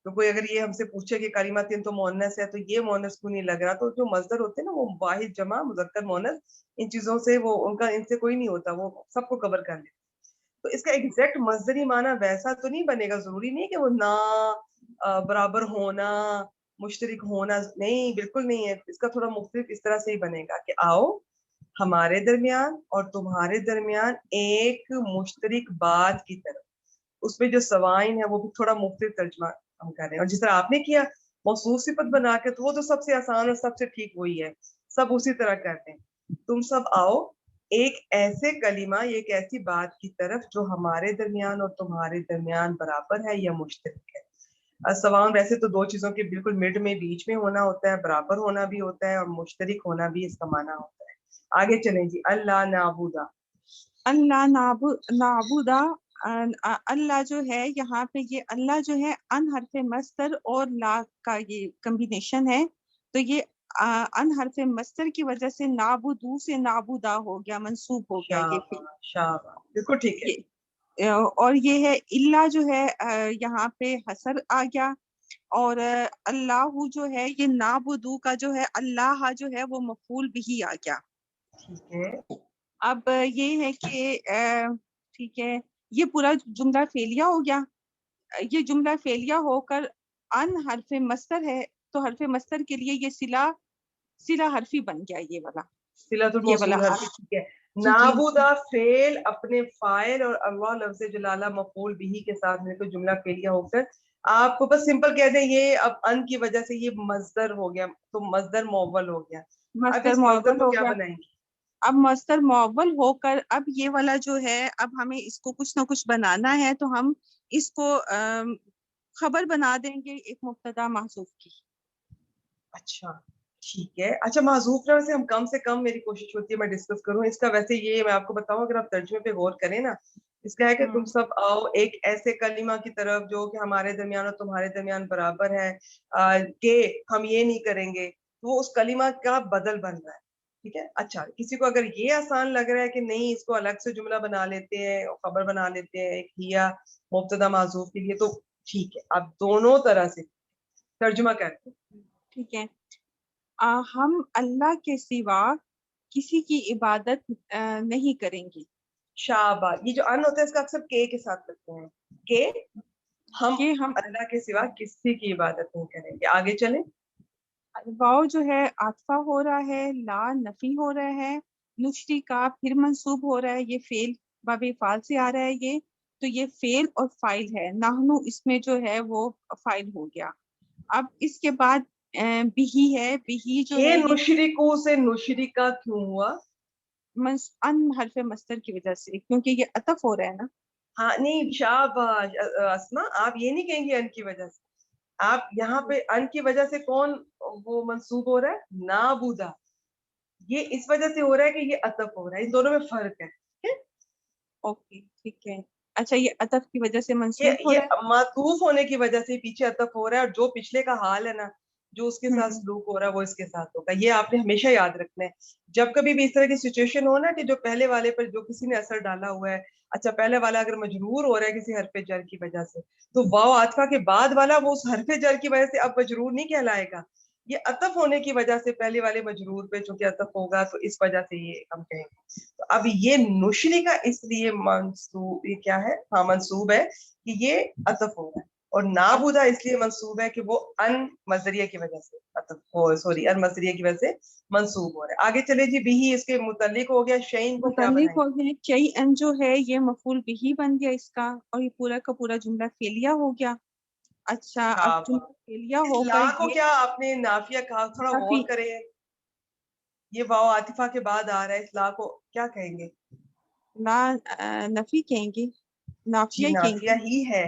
تو کوئی اگر یہ ہم سے پوچھے کہ کلمات ان تو مؤنث ہے تو یہ مؤنث کو نہیں لگ رہا. تو جو مصدر ہوتے ہیں نا وہ واحد، جمع، مذکر، مؤنث ان چیزوں سے وہ ان سے کوئی نہیں ہوتا، وہ سب کو کور کر لیتے. تو اس کا ایگزیکٹ مصدری معنی ویسا تو نہیں بنے گا. ضروری نہیں کہ وہ نہ برابر ہونا، مشترک ہونا، نہیں بالکل نہیں ہے. اس کا تھوڑا مختلف اس طرح سے ہی بنے گا کہ آؤ ہمارے درمیان اور تمہارے درمیان ایک مشترک بات کی طرف. اس میں جو سوائن ہے وہ بھی تھوڑا مختلف ترجمہ ہم کر رہے ہیں. اور جس طرح آپ نے کیا موصوف صفت بنا کے، تو وہ تو سب سے آسان اور سب سے ٹھیک وہی ہے. سب اسی طرح کرتے ہیں. تم سب آؤ ایک ایسے کلمہ، ایک ایسی بات کی طرف جو ہمارے درمیان اور تمہارے درمیان برابر ہے یا مشترک ہے. سوان ویسے تو دو چیزوں کے بالکل مڈ میں، بیچ میں ہونا ہوتا ہے، برابر ہونا بھی ہوتا ہے اور مشترک ہونا بھی اس کا معنی ہوتا ہے. آگے چلیں جی. اللہ نعبدا، اللہ نعبدا، اللہ جو ہے یہاں پہ یہ اللہ جو ہے ان حرف مصدر اور لا کا یہ کمبینیشن ہے. تو یہ ان حرف مصدر کی وجہ سے نعبدو سے نعبدا ہو گیا، منصوب ہو گیا یہ فعل. شاباش بالکل ٹھیک ہے. اور یہ ہے اللہ جو ہے یہاں پہ حسر آ گیا. اور اللہ جو ہے یہ نعبدو کا جو ہے اللہ جو ہے وہ مفعول بھی آ گیا. ٹھیک ہے. اب یہ ہے کہ ٹھیک ہے یہ پورا جملہ فعلیہ ہو گیا. یہ جملہ فعلیہ ہو کر ان حرف مصدر ہے، تو حرف مصدر کے لیے یہ صلہ حرفی بن گیا. یہ والا صلۃ الموصول حرفی. ٹھیک ہے. نعبدا فعل اپنے فاعل اور اللہ لفظ جلالہ مفعول بھی کے ساتھ میں تو جملہ فعلیہ ہو کر آپ کو بس سمپل کہہ دیں یہ اب ان کی وجہ سے یہ مصدر ہو گیا، تو مصدر مؤول ہو گیا. اب اس مصدر کو کیا بنائیں گے؟ اب مصدر مؤول ہو کر اب یہ والا جو ہے اب ہمیں اس کو کچھ نہ کچھ بنانا ہے، تو ہم اس کو خبر بنا دیں گے ایک مبتدا محذوف کی. اچھا ٹھیک ہے. اچھا محذوف نہ سے ہم کم سے کم، میری کوشش ہوتی ہے میں ڈسکس کروں اس کا. ویسے یہ میں آپ کو بتاؤں اگر آپ ترجمے پہ غور کریں نا، اس کا ہے کہ تم سب آؤ ایک ایسے کلمہ کی طرف جو کہ ہمارے درمیان اور تمہارے درمیان برابر ہے، کہ ہم یہ نہیں کریں گے. وہ اس کلمہ کا بدل بن رہا ہے. ٹھیک ہے. اچھا کسی کو اگر یہ آسان لگ رہا ہے کہ نہیں اس کو الگ سے جملہ بنا لیتے ہیں، خبر بنا لیتے ہیں ایک ہیا مبتدا معذوف کے لیے، تو ٹھیک ہے. آپ دونوں طرح سے ترجمہ کرتے ہیں. ٹھیک ہے. ہم اللہ کے سوا کسی کی عبادت نہیں کریں گے. شاباش. یہ جو ان ہوتا ہے اس کا اکثر کے ساتھ کرتے ہیں کہ ہم اللہ کے سوا کسی کی عبادت نہیں کریں گے. آگے چلیں. واو جو ہے عاطفہ ہو رہا ہے، لا نفی ہو رہا ہے، نشری کا پھر منصوب ہو رہا ہے. یہ فعل باب فعل سے آ رہا ہے. یہ تو یہ فعل اور فاعل ہے. نحنو اس میں جو ہے وہ فاعل ہو گیا. اب اس کے بعد بہی ہے. بہی جو ہے نشرکو سے نشرکا کیوں ہوا؟ ان حرف مصدر کی وجہ سے، کیونکہ یہ عطف ہو رہا ہے نا. ہاں نہیں شاباش اسما، آپ یہ نہیں کہیں گے ان کی وجہ سے. آپ یہاں پہ ان کی وجہ سے کون وہ منصوب ہو رہا ہے؟ نعبدا. یہ اس وجہ سے ہو رہا ہے کہ یہ عطف ہو رہا ہے. ان دونوں میں فرق ہے. اوکے ٹھیک ہے. اچھا یہ عطف کی وجہ سے منصوب ہو رہا ہے، یہ معطوف ہونے کی وجہ سے پیچھے عطف ہو رہا ہے. اور جو پچھلے کا حال ہے نا، جو اس کے ساتھ سلوک ہو رہا ہے وہ اس کے ساتھ ہوگا. یہ آپ نے ہمیشہ یاد رکھنا ہے جب کبھی بھی اس طرح کی سچویشن ہو نا کہ جو پہلے والے پر جو کسی نے اثر ڈالا ہوا ہے. اچھا پہلے والا اگر مجرور ہو رہا ہے کسی حرف جر کی وجہ سے، تو واو عاطفہ کے بعد والا وہ اس حرف جر کی وجہ سے اب مجرور نہیں کہلائے گا. یہ عطف ہونے کی وجہ سے پہلے والے مجرور پہ چونکہ عطف ہوگا تو اس وجہ سے یہ ہم کہیں گے. تو اب یہ نشری کا اس لیے منصوب، یہ کیا ہے؟ ہاں منصوب ہے کہ یہ عطف ہو رہا ہے. اور نابودا اس لیے منصوب ہے کہ وہ ان مصدریہ کی وجہ سے ان مصدریہ کی وجہ سے منصوب ہو رہا ہے. آگے چلے جی. بھی اس کے متعلق ہو گیا. شعین کو کیا متعلق بنائیں؟ ہو گیا چئی ان جو ہے یہ مفعول بھی بن گیا اس کا, اور یہ پورا کا پورا جملہ فعلیہ ہو گیا. اچھا اب جملہ فعلیہ ہو لا کر کو یہ کیا آپ نے نافیہ کہا؟ تھوڑا غور کافی کریں. یہ واو عاطفہ کے بعد آ رہا ہے, اس لا کو کیا کہیں گے؟ لا نفی کہیں گے, نافیہ جی ہی کہیں نافیہ گے. ہی ہے,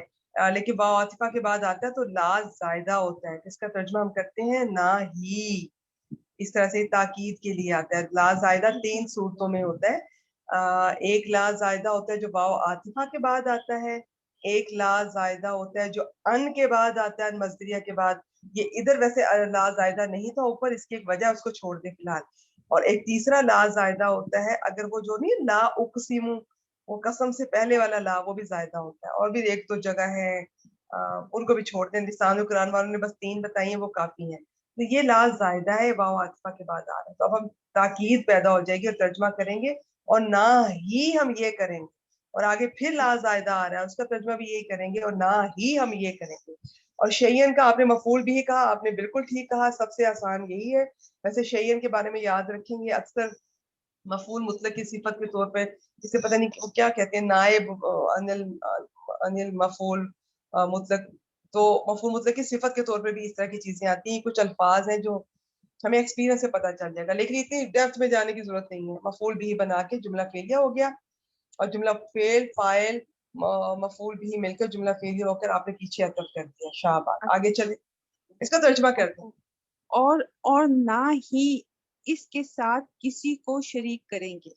لیکن واو عاطفہ کے بعد آتا ہے تو لا زائدہ ہوتا ہے. اس کا ترجمہ ہم کرتے ہیں نہ ہی. اس طرح سے تاکید کے لیے آتا ہے. لا زائدہ 3 صورتوں میں ہوتا ہے. ایک لا زائدہ ہوتا ہے جو واو عاطفہ کے بعد آتا ہے. ایک لا زائدہ ہوتا ہے جو ان کے بعد آتا ہے, مصدریہ کے بعد. یہ ادھر ویسے لا زائدہ نہیں تھا اوپر, اس کی ایک وجہ, اس کو چھوڑ دیں فی الحال. اور ایک تیسرا لا زائدہ ہوتا ہے اگر وہ جو نہیں لا اقسم, وہ قسم سے پہلے والا لا, وہ بھی زائدہ ہوتا ہے. اور بھی ایک دو جگہ ہے, ان کو بھی چھوڑ دیں. لسان قرآن والوں نے بس 3 بتائی ہیں, وہ کافی ہیں. تو یہ لا زائدہ ہے, واو عاطفہ کے بعد آ رہا ہے. تو اب ہم تاکید پیدا ہو جائے گی اور ترجمہ کریں گے, اور نہ ہی ہم یہ کریں گے. اور آگے پھر لا زائدہ آ رہا ہے, اس کا ترجمہ بھی یہی کریں گے, اور نہ ہی ہم یہ کریں گے. اور شیئن کا آپ نے مفعول بھی کہا, آپ نے بالکل ٹھیک کہا, سب سے آسان یہی ہے. ویسے شیئن کے بارے میں یاد رکھیں گے, اکثر مفعول مطلق کی صفت کے طور پہ جسے پتہ نہیں وہ کیا کہتے ہیں, نائب انل مفعول مطلق. تو مفعول مطلق کی صفت کے طور پہ بھی اس طرح کی چیزیں آتی ہیں. کچھ الفاظ ہیں جو ہمیں ایکسپیرینس سے پتہ چل جائے گا, لیکن اتنی ڈیپتھ میں جانے کی ضرورت نہیں ہے. مفعول بھی بنا کے جملہ فعلیہ ہو گیا, اور جملہ فعل فاعل مفعول بھی مل کر جملہ فعلیہ ہو کر آپ نے پیچھے عطف کر دیا. شاباش. آگے چلے, اس کا ترجمہ کر دیں. اور نہ ہی اس کے ساتھ کسی کو شریک کریں گے.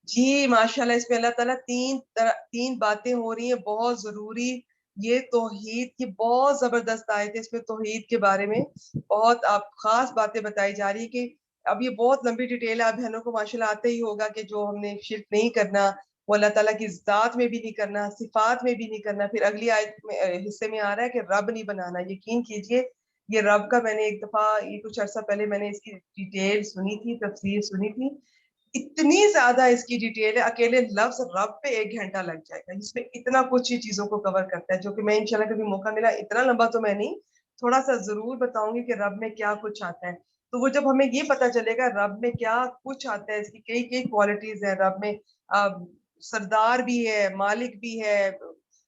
جی ماشاءاللہ, اس میں اللہ تعالیٰ تین باتیں ہو رہی ہیں بہت ضروری. یہ توحید کی بہت زبردست آیت ہے. اس میں توحید کے بارے میں بہت آپ خاص باتیں بتائی جا رہی ہے. کہ اب یہ بہت لمبی ڈیٹیل ہے, آپ بہنوں کو ماشاءاللہ آتا ہی ہوگا کہ جو ہم نے شرک نہیں کرنا, وہ اللہ تعالیٰ کی ذات میں بھی نہیں کرنا, صفات میں بھی نہیں کرنا. پھر اگلی آیت میں حصے میں آ رہا ہے کہ رب نہیں بنانا. یقین کیجئے یہ رب کا, میں نے ایک دفعہ یہ کچھ عرصہ پہلے میں نے اس کی ڈیٹیل سنی تھی, تفسیر سنی تھی. اتنی زیادہ اس کی ڈیٹیل ہے, اکیلے لفظ رب پہ 1 گھنٹہ لگ جائے گا. اس میں اتنا کچھ ہی چیزوں کو کور کرتا ہے, جو کہ میں انشاءاللہ کبھی موقع ملا, اتنا لمبا تو میں نہیں, تھوڑا سا ضرور بتاؤں گی کہ رب میں کیا کچھ آتا ہے. تو وہ جب ہمیں یہ پتا چلے گا رب میں کیا کچھ آتا ہے, اس کی کئی کوالٹیز ہیں رب میں. سردار بھی ہے, مالک بھی ہے,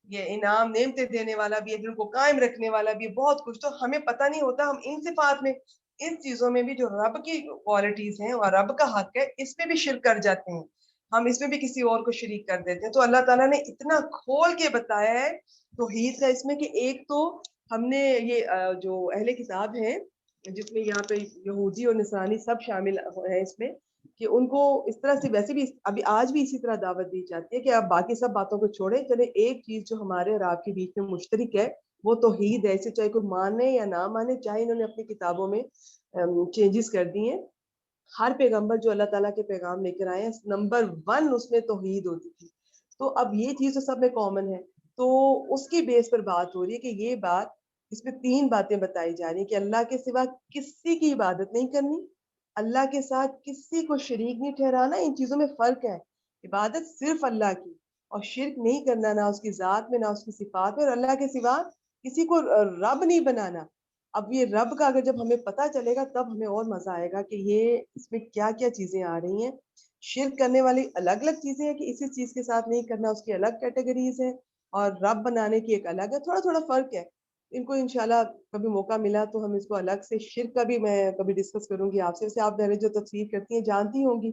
یہ انعام نعمتیں دینے والا بھی ہے, دل کو قائم رکھنے والا بھی ہے, بہت کچھ. تو ہمیں پتہ نہیں ہوتا, ہم ان صفات میں, ان چیزوں میں بھی جو رب کی کوالٹیز ہیں اور رب کا حق ہے, اس میں بھی شرک کر جاتے ہیں. ہم اس میں بھی کسی اور کو شریک کر دیتے ہیں. تو اللہ تعالیٰ نے اتنا کھول کے بتایا ہے توحید کا اس میں, کہ ایک تو ہم نے یہ جو اہل کتاب ہیں, جس میں یہاں پہ یہودی اور نصرانی سب شامل ہیں اس میں, کہ ان کو اس طرح سے ویسے بھی ابھی آج بھی اسی طرح دعوت دی جاتی ہے کہ آپ باقی سب باتوں کو چھوڑیں, چلے ایک چیز جو ہمارے اور آپ کے بیچ میں مشترک ہے وہ توحید ہے. اسے چاہے کوئی مانے یا نہ مانے, چاہے انہوں نے اپنی کتابوں میں چینجز کر دی ہیں, ہر پیغمبر جو اللہ تعالیٰ کے پیغام لے کر آئے ہیں, نمبر 1 اس میں توحید ہوتی تھی. تو اب یہ چیز تو سب میں کامن ہے, تو اس کی بیس پر بات ہو رہی ہے کہ یہ بات, اس میں 3 باتیں بتائی جا رہی ہیں کہ اللہ کے سوا کسی کی عبادت نہیں کرنی, اللہ کے ساتھ کسی کو شریک نہیں ٹھہرانا. ان چیزوں میں فرق ہے. عبادت صرف اللہ کی, اور شرک نہیں کرنا, نہ اس کی ذات میں نہ اس کی صفات میں, اور اللہ کے سوا کسی کو رب نہیں بنانا. اب یہ رب کا اگر جب ہمیں پتہ چلے گا تب ہمیں اور مزہ آئے گا کہ یہ اس میں کیا کیا چیزیں آ رہی ہیں. شرک کرنے والی الگ الگ چیزیں ہیں کہ اسی چیز کے ساتھ نہیں کرنا, اس کی الگ کیٹیگریز ہیں, اور رب بنانے کی ایک الگ ہے. تھوڑا تھوڑا فرق ہے. ان کو انشاءاللہ کبھی موقع ملا تو ہم اس کو الگ سے, شرک کا بھی میں کبھی ڈسکس کروں گی آپ سے. ویسے آپ پہلے جو تفسیر کرتی ہیں جانتی ہوں گی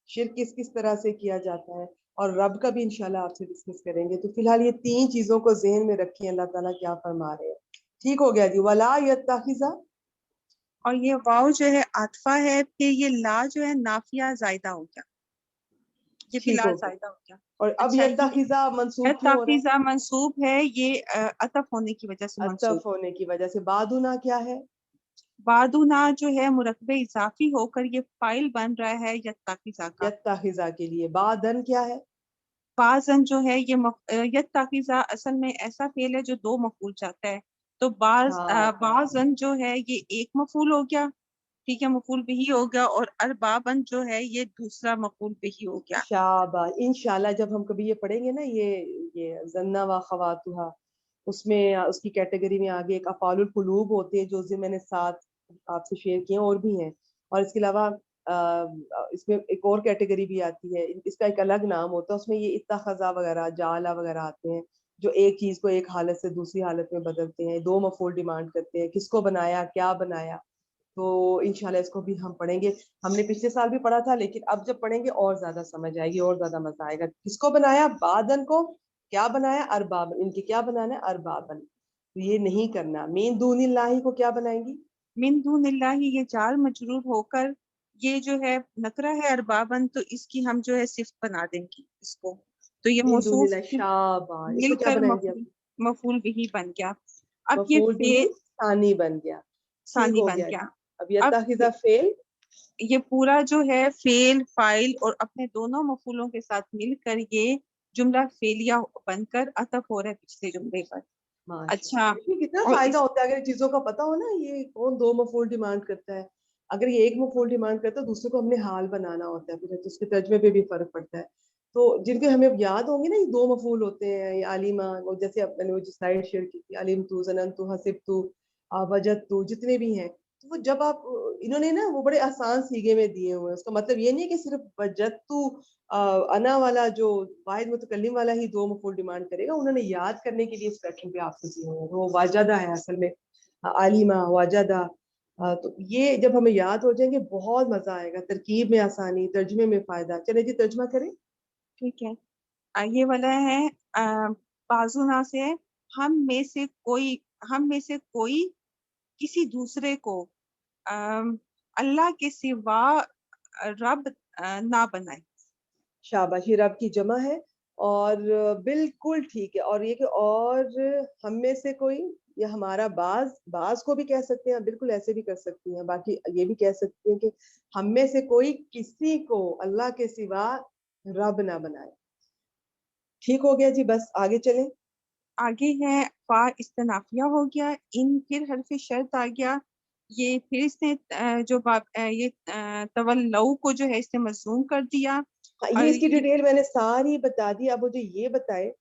شرک کس طرح سے کیا جاتا ہے, اور رب کا بھی انشاءاللہ آپ سے ڈسکس کریں گے. تو فی الحال یہ 3 چیزوں کو ذہن میں رکھیں اللہ تعالیٰ کیا فرما رہے ہیں. ٹھیک ہو گیا جی. ولا یتخذ, اور یہ واو جو ہے عاطفہ ہے, پھر یہ لا جو ہے نافیہ زائدہ ہو گیا, یہ فی ٹھیک الحال ہو گیا. زائدہ ہو گیا. اور اب اچھا, یتخذ منصوب کیوں ہو رہا ہے؟ تاخیزہ منصوب ہے, یہ عطف ہونے کی وجہ سے منصوب. عطف ہونے کی وجہ سے. بعدنا کیا ہے؟ بعدنا جو ہے مرکب اضافی ہو کر یہ فائل بن رہا ہے یتخذہ کا. یتخذ کے لیے. بعدن کیا ہے؟ بعضن جو ہے یہ یتخذہ اصل میں ایسا فعل ہے جو 2 مفعول چاہتا ہے. تو بعضن جو ہے یہ ایک مفعول ہو گیا, ٹھیک ہے, مفعول بھی ہو گیا, اور اربابن جو ہے یہ دوسرا مفعول بھی ہو گیا. شاباش. انشاءاللہ جب ہم کبھی یہ پڑھیں گے نا, یہ زنا و خواتها, اس میں اس کی کیٹیگری میں آگے ایک افعال القلوب ہوتے ہیں جو میں نے 7 آپ سے شیئر کیے اور بھی ہیں. اور اس کے علاوہ اس میں ایک اور کیٹیگری بھی آتی ہے, اس کا ایک الگ نام ہوتا ہے, اس میں یہ اتخذا وغیرہ جعلا وغیرہ آتے ہیں جو ایک چیز کو ایک حالت سے دوسری حالت میں بدلتے ہیں, 2 مفعول ڈیمانڈ کرتے ہیں, کس کو بنایا, کیا بنایا. تو انشاءاللہ اس کو بھی ہم پڑھیں گے. ہم نے پچھلے سال بھی پڑھا تھا, لیکن اب جب پڑھیں گے اور زیادہ سمجھ آئے گی اور زیادہ مزہ آئے گا. کس کو بنایا, بادن کو کیا بنایا, اربابن, ان کی کیا بنانا ہے, اربابن. تو یہ نہیں کرنا. من دون اللہ کو کیا بنائیں گی, من دون اللہ, یہ جار مجرور ہو کر یہ جو ہے نکرہ ہے اربابن, تو اس کی ہم جو ہے صفت بنا دیں گے اس کو, تو یہ من دون موصوف اللہ شابہ, اس مل کو کیا کر بنائیں گے, مفعول بھی بن گیا. اب یہ مفعول بھی فعل ثانی بن گیا. ٹھیک ثانی ہو بن گیا. گیا. اب اب یتخذ فعل, یہ پورا جو ہے فعل فاعل اور اپنے دونوں مفعولوں کے ساتھ مل کر یہ جملہ فعلیہ بن کر عطف ہو رہا ہے پچھلے جملے پر. اچھا, کتنا اور فائدہ اس ہوتا ہے اگر چیزوں کا پتا ہو نا, یہ کون 2 مفعول ڈیمانڈ کرتا ہے. اگر یہ ایک مفعول ڈیمانڈ کرتا ہے دوسرے کو ہم نے حال بنانا ہوتا ہے, پھر اس کے ترجمے پہ بھی فرق پڑتا ہے. تو جن کے ہمیں یاد ہوں گے نا, یہ 2 مفعول ہوتے ہیں, یہ علیمہ, وہ جیسے میں نے وہ جو سلائڈ شیئر کی تھی, علمت, ظننت, حسبت, وجدت, جتنے بھی ہیں, تو وہ جب آپ انہوں نے نا وہ بڑے آسان سیگے میں دیے ہوئے ہیں. اس کا مطلب یہ نہیں ہے کہ صرف وجدت انا والا جو واحد متکلم والا ہی 2 مفعول ڈیمانڈ کرے گا. انہوں نے یاد کرنے کے لیے اس پیٹرن پہ آپ سے دیے ہوئے ہیں. وہ واجدہ ہے اصل میں, عالمہ, واجدہ. تو یہ جب ہمیں یاد ہو جائیں گے بہت مزہ آئے گا, ترکیب میں آسانی, ترجمے میں فائدہ. چلے جی ترجمہ کریں. ٹھیک ہے. یہ والا ہے بازونا سے, ہم میں سے کوئی کسی دوسرے کو اللہ کے سوا رب نہ بنائے. شاباش, یہ رب کی جمع ہے اور بالکل ٹھیک ہے. اور یہ کہ اور ہم میں سے کوئی, یا ہمارا بعض کو بھی کہہ سکتے ہیں, بالکل ایسے بھی کر سکتی ہیں. باقی یہ بھی کہہ سکتے ہیں کہ ہم میں سے کوئی کسی کو اللہ کے سوا رب نہ بنائے. ٹھیک ہو گیا جی, بس آگے چلیں. آگے ہے فا استنافیہ ہو گیا, ان پھر حرف شرط آ گیا. یہ پھر اس نے جو یہ تولو کو جو ہے اس نے مضموم کر دیا. یہ اس کی ڈیٹیل میں نے ساری بتا دی. اب مجھے یہ بتائے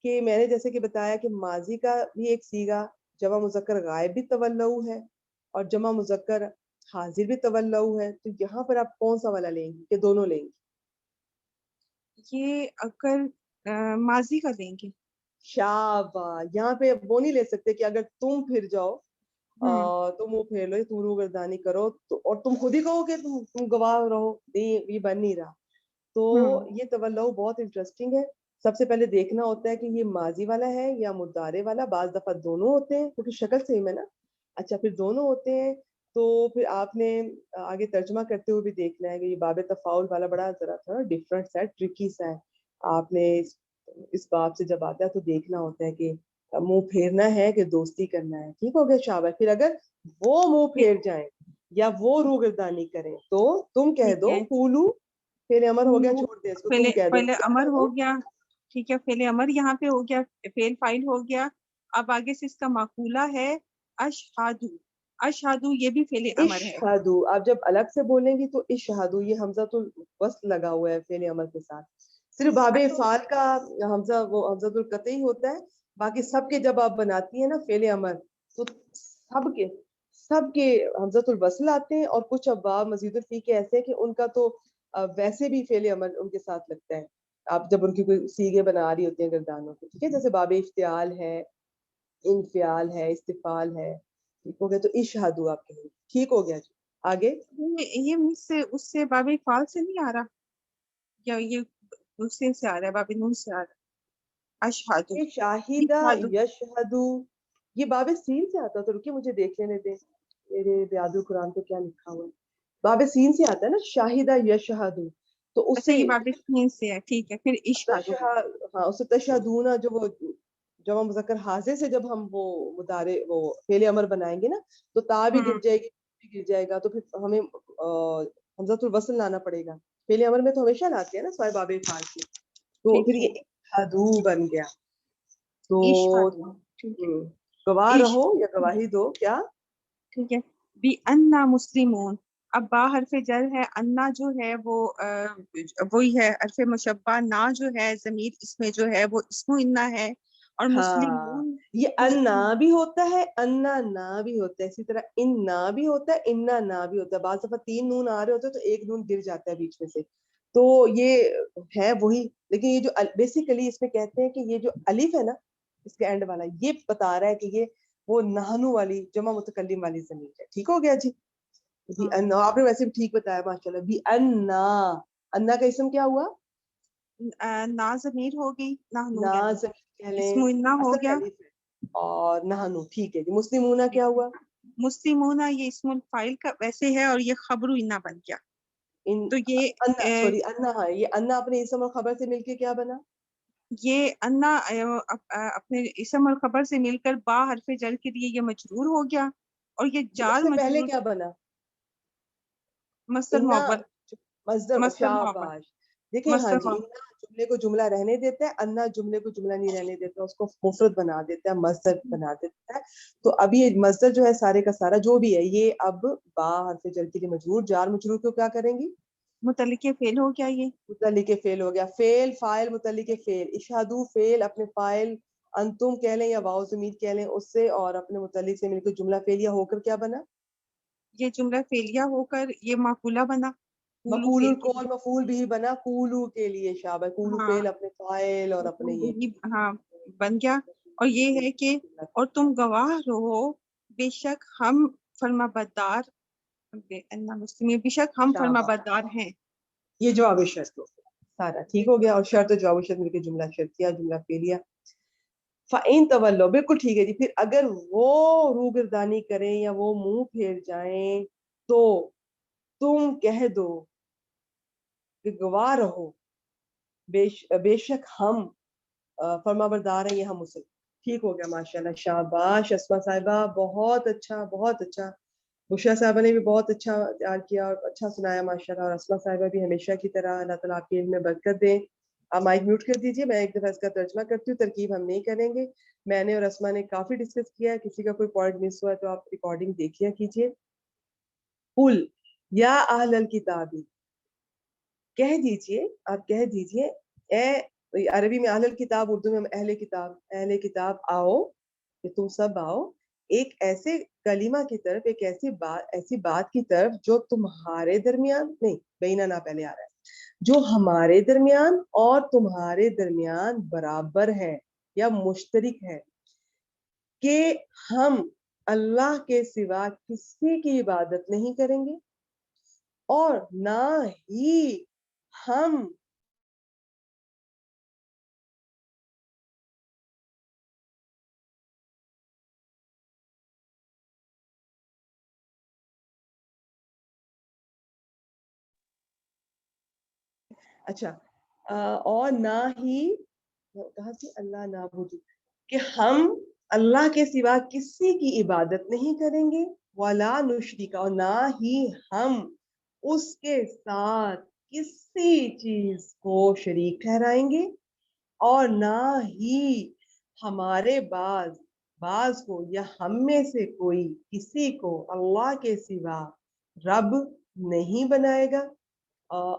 کہ میں نے جیسے کہ بتایا کہ ماضی کا بھی ایک سیگا جمع مذکر غائب بھی تولو ہے اور جمع مذکر حاضر بھی تولو ہے. تو یہاں پر آپ کون سا والا لیں گی کہ دونوں لیں گی؟ یہ اگر ماضی کا دیں گے. شاباش, یہاں پہ وہ نہیں لے سکتے کہ اگر تم پھر جاؤ, تم وہ پھیر لو, تم روگردانی کرو تو, اور تم خود ہی کہو کہ تم گواہ رہو, یہ بن نہیں رہا. تو یہ تولو بہت انٹرسٹنگ ہے. سب سے پہلے دیکھنا ہوتا ہے کہ یہ ماضی والا ہے یا مضارع والا. بعض دفعہ دونوں ہوتے ہیں کیونکہ شکل سیم ہے نا. اچھا, پھر دونوں ہوتے ہیں تو پھر آپ نے آگے ترجمہ کرتے ہوئے بھی دیکھنا ہے کہ یہ باب تفاعل والا بڑا ذرا تھا ڈفرنٹ سا, ٹرکی سا ہے. آپ نے اس باب سے جب آتا ہے تو دیکھنا ہوتا ہے کہ منہ پھیرنا ہے کہ دوستی کرنا ہے. ٹھیک ہو گیا, شاباش. پھر اگر وہ منہ پھیر جائیں یا وہ روگردانی کریں تو تم کہہ دو قولو, فعل امر ہو گیا, چھوڑ دے اس کو, تم کہہ دو. پہلے امر ہو گیا, ٹھیک ہے, فعل امر یہاں پہ ہو گیا, فعل فاعل ہو گیا. اب آگے سے اس کا معقولہ ہے اشہادو. اشہادو یہ بھی فعل امر ہے. اشہدو, آپ جب الگ سے بولیں گی تو اشہدو, یہ حمزۃ الوصل لگا ہوا ہے فعل امر کے ساتھ. صرف باب افعال کا حمزہ وہ حمزۃ القطعی ہوتا ہے. باقی سب کے جب آپ بناتی ہیں نا فعل امر تو سب کے حمزۃ الوصل آتے ہیں. اور کچھ ابواب مزید الفی کے ایسے ہیں کہ ان کا تو ویسے بھی فعل امر ان کے ساتھ لگتا ہے آپ جب ان کی کوئی سیگے بنا رہی ہوتی ہیں گردانوں کے. ٹھیک ہے, جیسے باب افتعال ہے, انفعال ہے, استفعال ہے. ٹھیک ہو گیا, تو اشہدو آپ کے لیے ٹھیک ہو گیا جی. آگے یہ مجھ سے اس سے باب فعال سے نہیں آ رہا, یا یہ دوسرے سے آ رہا ہے, باب نون سے آ رہا ہے. اشہادو, شاہدہ یشہدو, یہ باب سین سے آتا. تو رکیے مجھے دیکھ لینے دیں میرے بیاد القرآن پہ کیا لکھا ہوا ہے. باب سین سے آتا ہے نا شاہدہ یشہدو, تو اس اچھا سے یہ باب سین سے ہے, ٹھیک ہے. پھر اشہادو, ہاں, اس سے تشہدون جو وہ جمع مذکر حاضر سے جب ہم وہ مضارع وہ فعل امر بنائیں گے نا تو تا بھی گر جائے گی, گر جائے گا, تو پھر ہمیں حمزۃ الوصل لانا پڑے گا. فعل امر میں تو ہمیشہ لاتے ہیں نا سوائے باب افعال کے. تو پھر یہ اشہدو بن گیا. تو اشہادو, ٹھیک ہے. گواہ رہو یا گواہی دو, کیا ٹھیک ہے. بی انا مسلمون, اب با حرف جر ہے, انا جو ہے وہ وہی ہے حرف مشبہ, نا جو ہے ضمیر اس میں جو ہے وہ اسم انا ہے. اور ہاں مسلمون یہ انا بھی ہوتا ہے انا نا بھی ہوتا ہے, اسی طرح ان نا بھی ہوتا ہے انا نا بھی ہوتا ہے. بعض دفعہ 3 نون آ رہے ہوتے ہیں تو ایک نون گر جاتا ہے بیچ میں سے, تو یہ ہے وہی. لیکن یہ جو بیسیکلی اس میں کہتے ہیں کہ یہ جو الف ہے نا اس کے اینڈ والا, یہ بتا رہا ہے کہ یہ وہ نحنو والی جمع متکلم والی ضمیر ہے. ٹھیک ہو گیا جی. بھی انا آپ نے ویسے بھی ٹھیک بتایا ماشاءاللہ. بھی انا, انا کا اسم کیا ہوا؟ نا ضمیر ہو گئی, نحنو نا یعنی ضمیر کہہ لیں, اسم انا ہو اصل گیا. الف ہے, اور نحنو. ٹھیک ہے جی. مسلمون کیا ہوا؟ مسلمون یہ اسم الفاعل کا ویسے ہے اور یہ خبر انا بن گیا. ان تو یہ انا, سوری انا, ہاں یہ انا اپنے اسم اور خبر سے مل کے کیا بنا؟ یہ انا اپنے اسم اور خبر سے مل کر با حرف جر کے لیے یہ مجرور ہو گیا, اور یہ جی, جار اس سے پہلے مجرور کیا بنا؟ مصدر انا معول. مصدر. مصدر معول. شاباش. دیکھیں ہاں مصدر جی, معول. انا جملے کو جملہ رہنے دیتا ہے, انا جملے کو جملہ نہیں رہنے دیتا, اس کو مفرد بنا دیتا ہے, مصدر بنا دیتا ہے. تو اب یہ مصدر جو ہے سارے کا سارا جو بھی ہے یہ اب با حرف جر کے لیے مجرور, جار مجرور کو کیا کریں گی؟ متعلق فعل ہو گیا. یہ متعلق فعل ہو گیا. فعل فاعل متعلق فعل. اشہدو فعل اپنے فاعل انتم کہہ لیں یا واو ضمیر کہہ لیں اس سے, اور اپنے متعلق سے مل کے جملہ فعلیہ ہو کر کیا بنا؟ یہ جملہ فعلیہ ہو کر یہ معقولہ بنا. قولو مقول فعل کے القول مفعول بھی بنا قولو کے لیے. شاباش. قولو ہاں فعل اپنے فاعل اور اپنے یہ وہی ہاں بن گیا. اور یہ ہے کہ اور تم گواہ رہو بے شک ہم فرما بردار, بے شک ہم فرما بردار ہیں. یہ جواب شرط ہو گیا سارا. ٹھیک ہو گیا. اور شرط جواب شرط مل کے جملہ شرطیہ جملہ فعلیہ. فَإِن تَوَلَّوْا, بالکل ٹھیک ہے جی. پھر اگر وہ روگردانی کریں یا وہ منہ پھیر جائیں تو تم کہہ دو کہ گواہ رہو بے شک ہم فرما بردار ہیں, یہ ہم مسلم. ٹھیک ہو گیا ماشاءاللہ. شاباش اسما صاحبہ, بہت اچھا بہت اچھا. بشرا صاحبہ نے بھی بہت اچھا تیار کیا اور اچھا سنایا ماشاءاللہ. اور اسما صاحبہ بھی ہمیشہ کی طرح اللہ تعالیٰ آپ کے علم میں برکت دیں. آپ مائک میوٹ کر دیجئے, میں ایک دفعہ اس کا ترجمہ کرتی ہوں, ترکیب ہم نہیں کریں گے. میں نے اور اسما نے کافی ڈسکس کیا ہے, کسی کا کوئی پوائنٹ مس ہوا ہے تو آپ ریکارڈنگ دیکھیا کیجئے. قل یا اہل الکتاب, کہہ دیجئے, آپ کہہ دیجئے اے عربی میں اہل الکتاب, اردو میں اہل کتاب. اہل کتاب آؤ, کہ تم سب آؤ ایک ایسے کلمہ کی طرف, ایک ایسی بات کی طرف جو تمہارے درمیان, نہیں بیننا پہلے آ رہا ہے, جو ہمارے درمیان اور تمہارے درمیان برابر ہے یا مشترک ہے, کہ ہم اللہ کے سوا کسی کی عبادت نہیں کریں گے اور نہ ہی ہم اچھا اور نہ ہی کہاں سے اللہ نعبد, کہ ہم اللہ کے سوا کسی کی عبادت نہیں کریں گے, ولا نشرک, اور نہ ہی ہم اس کے ساتھ کسی چیز کو شریک ٹھہرائیں گے, اور نہ ہی ہمارے بعض کو یا ہم میں سے کوئی کسی کو اللہ کے سوا رب نہیں بنائے گا.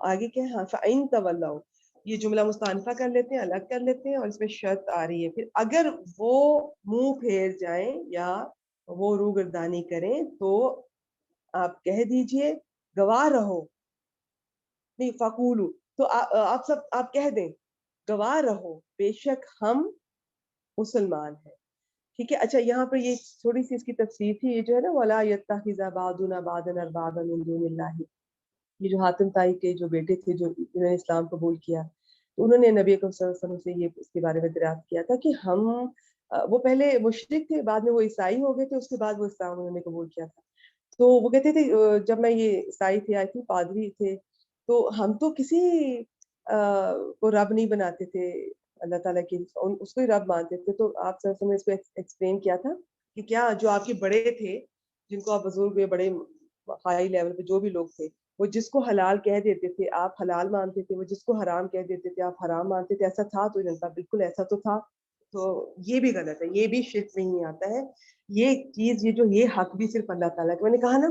آگے کیا ہے, فَإِن تَوَلَّوْا, یہ جملہ مستانفہ کر لیتے ہیں, الگ کر لیتے ہیں, اور اس میں شرط آ رہی ہے. پھر اگر وہ منہ پھیر جائیں یا وہ روگردانی کریں تو آپ کہہ دیجئے گواہ رہو, نہیں فقولو, تو آپ سب آپ کہہ دیں گواہ رہو بے شک ہم مسلمان ہیں. ٹھیک ہے. اچھا یہاں پر یہ تھوڑی سی اس کی تفسیر تھی, یہ جو ہے نا وَلَا يَتَّخِذَ بَعْضُنَا بَعْضًا أَرْبَابًا مِن دُونِ اللَّهِ, یہ جو حاتم طائی کے جو بیٹے تھے جو انہوں نے اسلام قبول کیا, تو انہوں نے نبی اکرم صلی اللہ علیہ وسلم سے یہ اس کے بارے میں دریافت کیا تھا کہ ہم, وہ پہلے مشرک تھے, بعد میں وہ عیسائی ہو گئے تھے, اس کے بعد وہ اسلام انہوں نے قبول کیا تھا. تو وہ کہتے تھے جب میں یہ عیسائی تھے, آئی تھی پادری تھے, تو ہم تو کسی کو رب نہیں بناتے تھے اللہ تعالیٰ کی, اس کو ہی رب مانتے تھے. تو آپ صلی اللہ علیہ وسلم نے اس کو ایکسپلین کیا تھا کہ کیا جو آپ کے بڑے تھے, جن کو آپ بزرگ ہوئے, بڑے ہائی لیول پہ جو بھی لوگ تھے, وہ جس کو حلال کہہ دیتے تھے آپ حلال مانتے تھے, وہ جس کو حرام کہہ دیتے تھے آپ حرام مانتے تھے. ایسا تھا تو ان کا بالکل ایسا تو تھا. تو یہ بھی غلط ہے, یہ بھی شرک نہیں آتا ہے. یہ چیز یہ حق بھی صرف اللہ تعالیٰ کا. میں نے کہا نا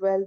12।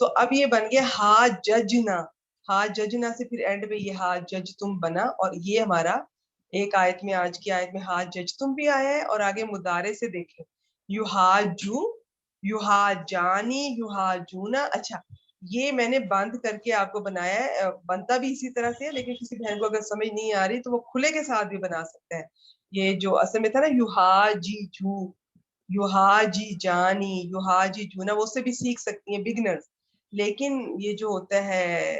تو اب یہ بن گیا ہا ججنا. ہا ججنا سے پھر اینڈ میں یہ ہا جج تم بنا, اور یہ ہمارا ایک آیت میں, آج کی آیت میں ہا جج تم بھی آیا ہے, اور آگے مضارع سے دیکھیں یو ہا جو, یو ہا جانی, یو ہا جونا. اچھا یہ میں نے بند کر کے آپ کو بنایا ہے, بنتا بھی اسی طرح سے ہے, لیکن کسی بہن کو اگر سمجھ نہیں آ رہی تو وہ کھلے کے ساتھ بھی بنا سکتے ہیں. یہ جو اصل میں تھا نا یو ہا جی جو, یو ہا جی جانی, یو ہا جی جونا, وہ اس سے بھی سیکھ سکتی ہیں بگنرز. لیکن یہ جو ہوتا ہے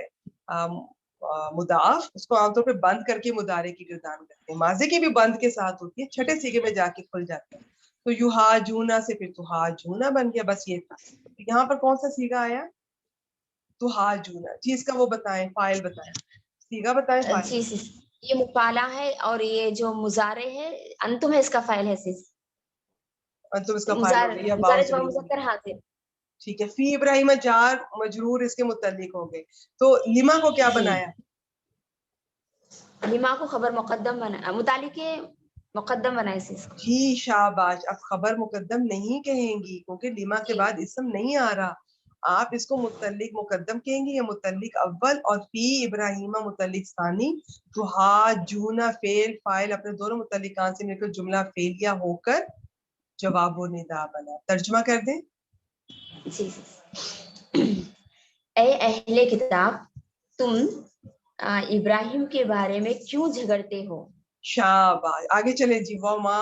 مضاف, اس کو عام طور پہ بند کر کے مضارع کی گردان کرتے ہیں. ماضی کی بھی بند کے ساتھ ہوتی ہے, چھٹے سیگے میں جا کے کھل جاتا ہے. تو یو ہا جونا سے پھر تو ہا جونا بن گیا. بس یہ تھا. یہاں پر کون سا سیگا آیا؟ تو ہا جونا. جی اس کا وہ بتائیں, فائل بتائیں, سیگا بتائیں, فائل. جی سیس, یہ مقالہ ہے اور یہ جو مضارع ہے انتم ہے, اس کا فاعل ہے سیس. تو اس کا فائل ہو گیا یا مضارع باؤ جواب مذکر حاضر. ٹھیک ہے. فی ابراہیم جار مجرور اس کے متعلق ہو گئے. تو لما کو کیا جی. بنایا؟ لما کو خبر مقدم بنا, متعلق مقدم بنائے سیس. جی شاباش. اب خبر مقدم نہیں کہیں گی کیونکہ لما کے جی. بعد اسم نہیں آ رہا. آپ اس کو متعلق مقدم کہیں گے یا متعلق اول, اور فی ابراہیمہ متعلق ثانی. تو ہا جونا فعل فاعل اپنے دونوں متعلقان سے مل کر جملہ فعلیہ ہو کر جواب و ندا بنا. ترجمہ کر دیں. جی. اے اہل کتاب, تم ابراہیم کے بارے میں کیوں جھگڑتے ہو؟ شاباش. آگے چلیں جی. وما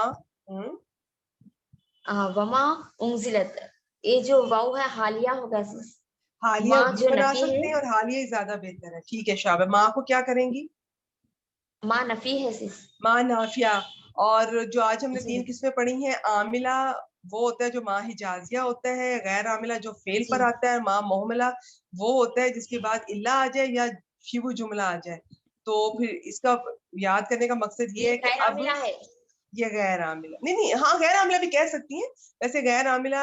وما انزلت, یہ جو واو ہے حالیہ ہوگا. حالیہ ماں بھی جو بنا نفی سکتے ہیں ہے, اور حالیہ ہی زیادہ بہتر ہے. ٹھیک ہے شاباش. ماں کو کیا کریں گی؟ ماں نفی ہے سیس. ماں نافیہ. اور جو آج ہم نے جی 3 قسمیں پڑھی ہیں, عاملہ وہ ہوتا ہے جو ماں حجازیہ ہوتا ہے, غیر عاملہ جو فعل جی. پر آتا ہے, ماں محملہ وہ ہوتا ہے جس کے بعد الا آ جائے یا شیو جملہ آ جائے. تو پھر اس کا یاد کرنے کا مقصد یہ ہے کہ غیر اب عاملہ ہے. یہ غیر عاملہ نہیں, ہاں غیر عاملہ بھی کہہ سکتی ہیں. ویسے غیر عاملہ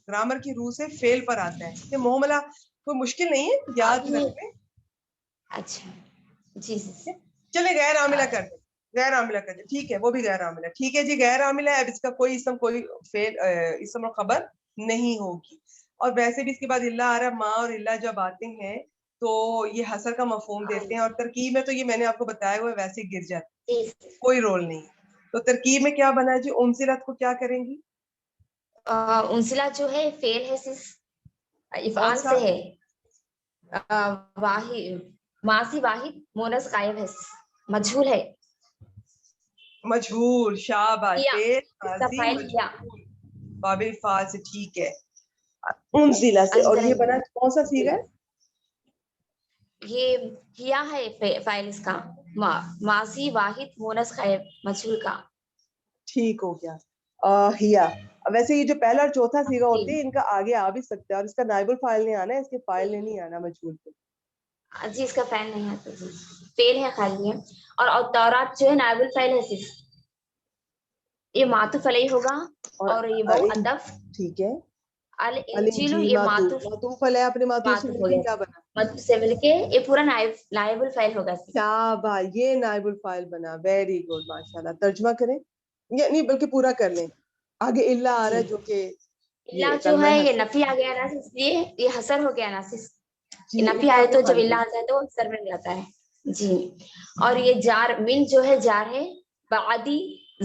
گرامر کی روح سے فعل پر آتا ہے. یہ محملہ کوئی مشکل نہیں ہے, اب یاد یہ رکھ لیں. اچھا جی سیس. چلے غیر عاملہ کر دیں, غیر عاملہ کر دیں. ٹھیک ہے, وہ بھی غیر عاملہ. ٹھیک ہے جی, غیر عاملہ ہے. اب اس کا کوئی اسم کوئی فعل اسم اور خبر نہیں ہوگی. اور ویسے بھی اس کے بعد اللہ آ رہا ہے. ماں اور اللہ جب آتے ہیں تو یہ حسر کا مفہوم دیتے ہیں, اور ترکیب میں تو یہ میں نے آپ کو بتایا ہوا ہے ویسے گر جاتے ہیں, کوئی رول نہیں. تو ترکیب میں کیا بنا ہے جی؟ انزلت کو کیا کریں گی؟ انزلہ جو ہے فعل ہے سیس, کون افعال سا؟ سے ہے. واحد, ماضی واحد مونس غائب ہے, مجھول ہے. مجہول. شاباش. کیا, فعل اس کا ماضی فاعل کیا. مجہول بابل فاعل سے. ٹھیک ہے, انزلہ سے. اور یہ بنا کون سا سیگا ہے؟ یہ کیا ہے فاعل اس کا, ماضی واحد مونس غائب مجھول کا. ٹھیک ہو گیا. ہیا. ویسے یہ جو پہلا اور چوتھا سیگا جی. ہوتے ہیں ان کا آگے آ بھی سکتا ہے, اور اس کا نائب الفاعل نہیں آنا ہے, اس کے فاعل نے نہیں آنا مجہول پہ. جی اس کا فعل نہیں آتا جی, فعل ہے خالی ہے. اور تورات جو ہے نائب الفاعل ہے صرف, یہ معطوف علیہ ہوگا. اور یہ وہ عطف. ٹھیک ہے. الانجیل الانجیل یہ معطوف. معطوف علیہ اپنے معطوف سے معطوف مل ہو کے گیا, کیا بنا؟ معطوف سے مل کے یہ پورا نائب الفاعل ہوگا. شاباش. یہ نائب الفاعل بنا. Very good. ماشاءاللہ. ترجمہ کریں, نہیں بلکہ پورا کر لیں. آگے اللہ آ رہا ہے جی. جو کہ اللہ جو کلمہ ہے یہ حسر. نفی آ گیا نا, اس لیے یہ حسر ہو گیا نا. جی نفی اللہ آئے کو تو جب خالی اللہ آتا ہے تو حسر بن جاتا ہے. جی. اور یہ جار من جو ہے جار ہے, بعدی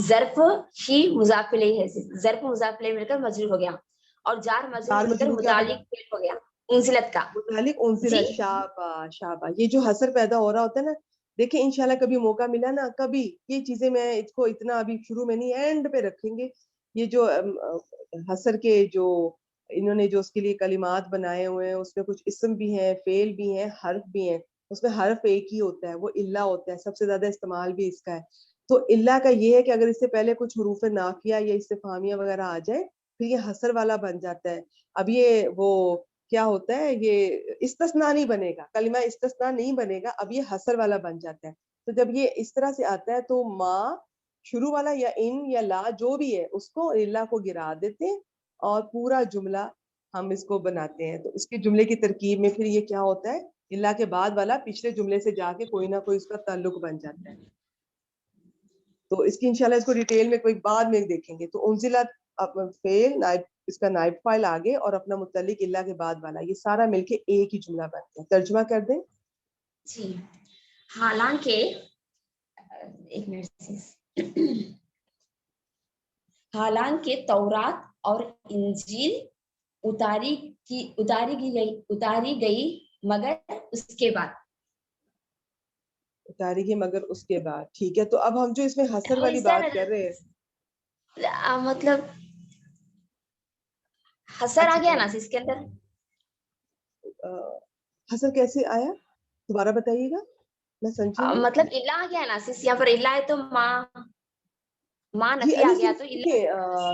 ظرف ہی مضاف الیہ ہے, ظرف مضاف الیہ مل کر مجرور ہو گیا. اور جار مجرور مل کر مجرور کیا بنا؟ متعلق فعل ہو گیا انزلت کا. متعلق انزلت. جی. شاباش شاباش. یہ جو حسر پیدا ہو رہا ہوتا ہے نا, دیکھیں انشاءاللہ کبھی موقع ملا نا, کبھی یہ چیزیں میں اس کو اتنا ابھی شروع میں نہیں, اینڈ پہ رکھیں گے. یہ جو حسر کے جو انہوں نے جو اس کے لیے کلمات بنائے ہوئے ہیں, اس میں کچھ اسم بھی ہیں, فعل بھی ہیں, حرف بھی ہیں. اس میں حرف ایک ہی ہوتا ہے, وہ اللہ ہوتا ہے. سب سے زیادہ استعمال بھی اس کا ہے. تو اللہ کا یہ ہے کہ اگر اس سے پہلے کچھ حروف نافیہ یا استفہامیہ وغیرہ آ جائے پھر یہ حسر والا بن جاتا ہے. اب یہ وہ کیا ہوتا ہے, یہ استثناء نہیں بنے گا, کلمہ استثناء نہیں بنے گا, اب یہ حسر والا بن جاتا ہے. تو جب یہ اس طرح سے آتا ہے تو ماں شروع والا یا ان یا لا جو بھی ہے اس کو اللہ کو گرا دیتے ہیں, اور پورا جملہ ہم اس کو بناتے ہیں. تو اس کے جملے کی ترکیب میں پھر یہ کیا ہوتا ہے, اللہ کے بعد والا پچھلے جملے سے جا کے کوئی نہ کوئی اس کا تعلق بن جاتا ہے. تو اس کی انشاءاللہ اس کو ڈیٹیل میں کوئی بعد میں دیکھیں گے. تو انزلت فعل, نائب اس کا نائب فائل آگے اور اپنا متعلق الا کے بعد والا، یہ سارا مل کے ایک ہی جملہ بنتا ہے. ترجمہ کر دیں. جی حالانکہ ایک منٹ حالانکہ تورات اور انجیل اتاری گئی مگر اس کے بعد. اتاری گئی مگر اس کے بعد. ٹھیک ہے. تو اب ہم جو اس میں حسر والی بات کر رہے ہیں، مطلب حسر آ گیا نا اس کے اندر. حسر کیسے آیا دوبارہ بتائیے گا، میں سمجھی نہیں. مطلب الا آ گیا نا یہاں پر الا ہے تو ماں نفی آ گیا تو